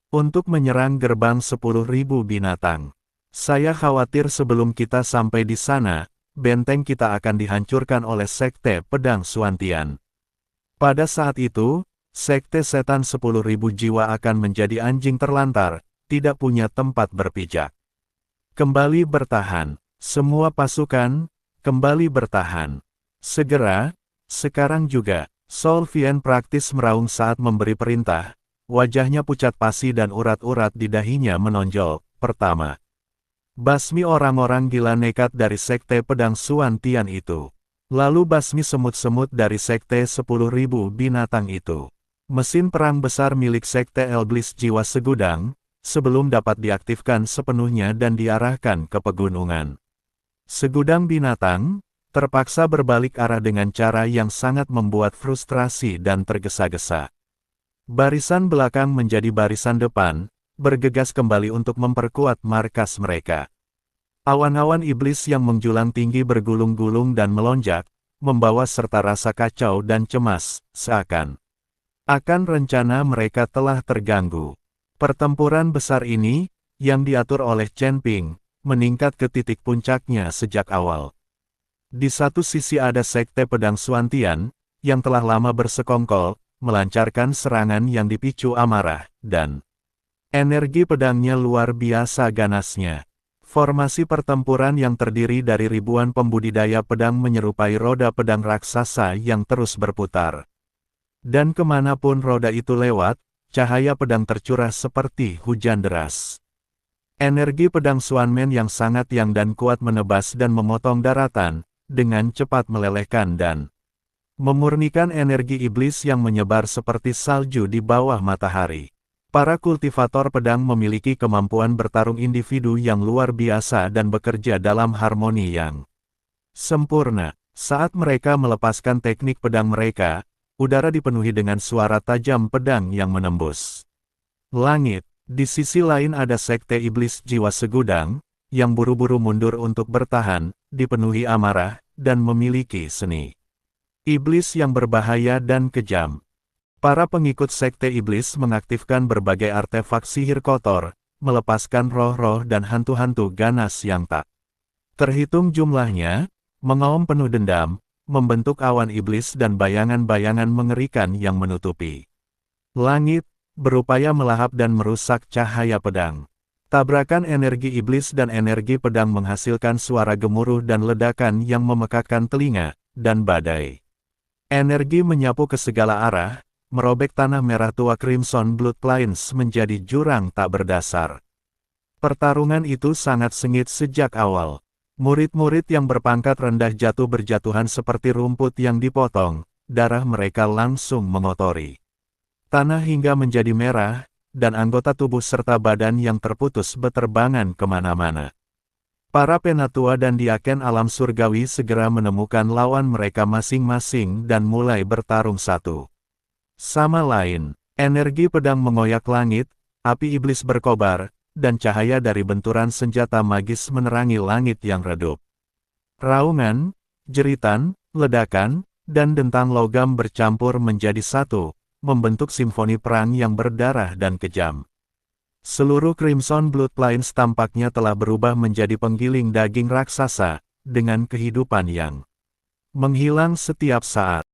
Untuk menyerang gerbang 10.000 binatang. Saya khawatir sebelum kita sampai di sana, benteng kita akan dihancurkan oleh Sekte Pedang Xuantian. Pada saat itu, Sekte Setan 10.000 jiwa akan menjadi anjing terlantar, tidak punya tempat berpijak. Kembali bertahan, semua pasukan, kembali bertahan. Segera, sekarang juga. Sol Vien praktis meraung saat memberi perintah, wajahnya pucat pasi dan urat-urat di dahinya menonjol. Pertama, basmi orang-orang gila nekat dari Sekte Pedang Xuantian itu. Lalu basmi semut-semut dari Sekte 10.000 binatang itu. Mesin perang besar milik Sekte Elblis Jiwa Segudang, sebelum dapat diaktifkan sepenuhnya dan diarahkan ke pegunungan. Segudang binatang terpaksa berbalik arah dengan cara yang sangat membuat frustrasi dan tergesa-gesa. Barisan belakang menjadi barisan depan, bergegas kembali untuk memperkuat markas mereka. Awan-awan iblis yang menjulang tinggi bergulung-gulung dan melonjak, membawa serta rasa kacau dan cemas, seakan rencana mereka telah terganggu. Pertempuran besar ini, yang diatur oleh Chen Ping, meningkat ke titik puncaknya sejak awal. Di satu sisi ada Sekte Pedang Xuantian, yang telah lama bersekongkol, melancarkan serangan yang dipicu amarah, dan energi pedangnya luar biasa ganasnya. Formasi pertempuran yang terdiri dari ribuan pembudidaya pedang menyerupai roda pedang raksasa yang terus berputar. Dan kemanapun roda itu lewat, cahaya pedang tercurah seperti hujan deras. Energi pedang Xuanmen yang sangat yang dan kuat menebas dan memotong daratan, dengan cepat melelehkan dan memurnikan energi iblis yang menyebar seperti salju di bawah matahari. Para kultivator pedang memiliki kemampuan bertarung individu yang luar biasa dan bekerja dalam harmoni yang sempurna. Saat mereka melepaskan teknik pedang mereka, udara dipenuhi dengan suara tajam pedang yang menembus langit. Di sisi lain ada Sekte Iblis Jiwa Segudang, yang buru-buru mundur untuk bertahan, dipenuhi amarah, dan memiliki seni iblis yang berbahaya dan kejam. Para pengikut Sekte Iblis mengaktifkan berbagai artefak sihir kotor, melepaskan roh-roh dan hantu-hantu ganas yang tak terhitung jumlahnya, mengaum penuh dendam, membentuk awan iblis dan bayangan-bayangan mengerikan yang menutupi langit, berupaya melahap dan merusak cahaya pedang. Tabrakan energi iblis dan energi pedang menghasilkan suara gemuruh dan ledakan yang memekakkan telinga, dan badai energi menyapu ke segala arah, merobek tanah merah tua Crimson Blood Plains menjadi jurang tak berdasar. Pertarungan itu sangat sengit sejak awal. Murid-murid yang berpangkat rendah jatuh berjatuhan seperti rumput yang dipotong, darah mereka langsung mengotori tanah hingga menjadi merah, dan anggota tubuh serta badan yang terputus beterbangan kemana-mana. Para penatua dan diaken alam surgawi segera menemukan lawan mereka masing-masing dan mulai bertarung satu sama lain. Energi pedang mengoyak langit, api iblis berkobar, dan cahaya dari benturan senjata magis menerangi langit yang redup. Raungan, jeritan, ledakan, dan dentang logam bercampur menjadi satu, membentuk simfoni perang yang berdarah dan kejam. Seluruh Crimson Blood Plains tampaknya telah berubah menjadi penggiling daging raksasa, dengan kehidupan yang menghilang setiap saat.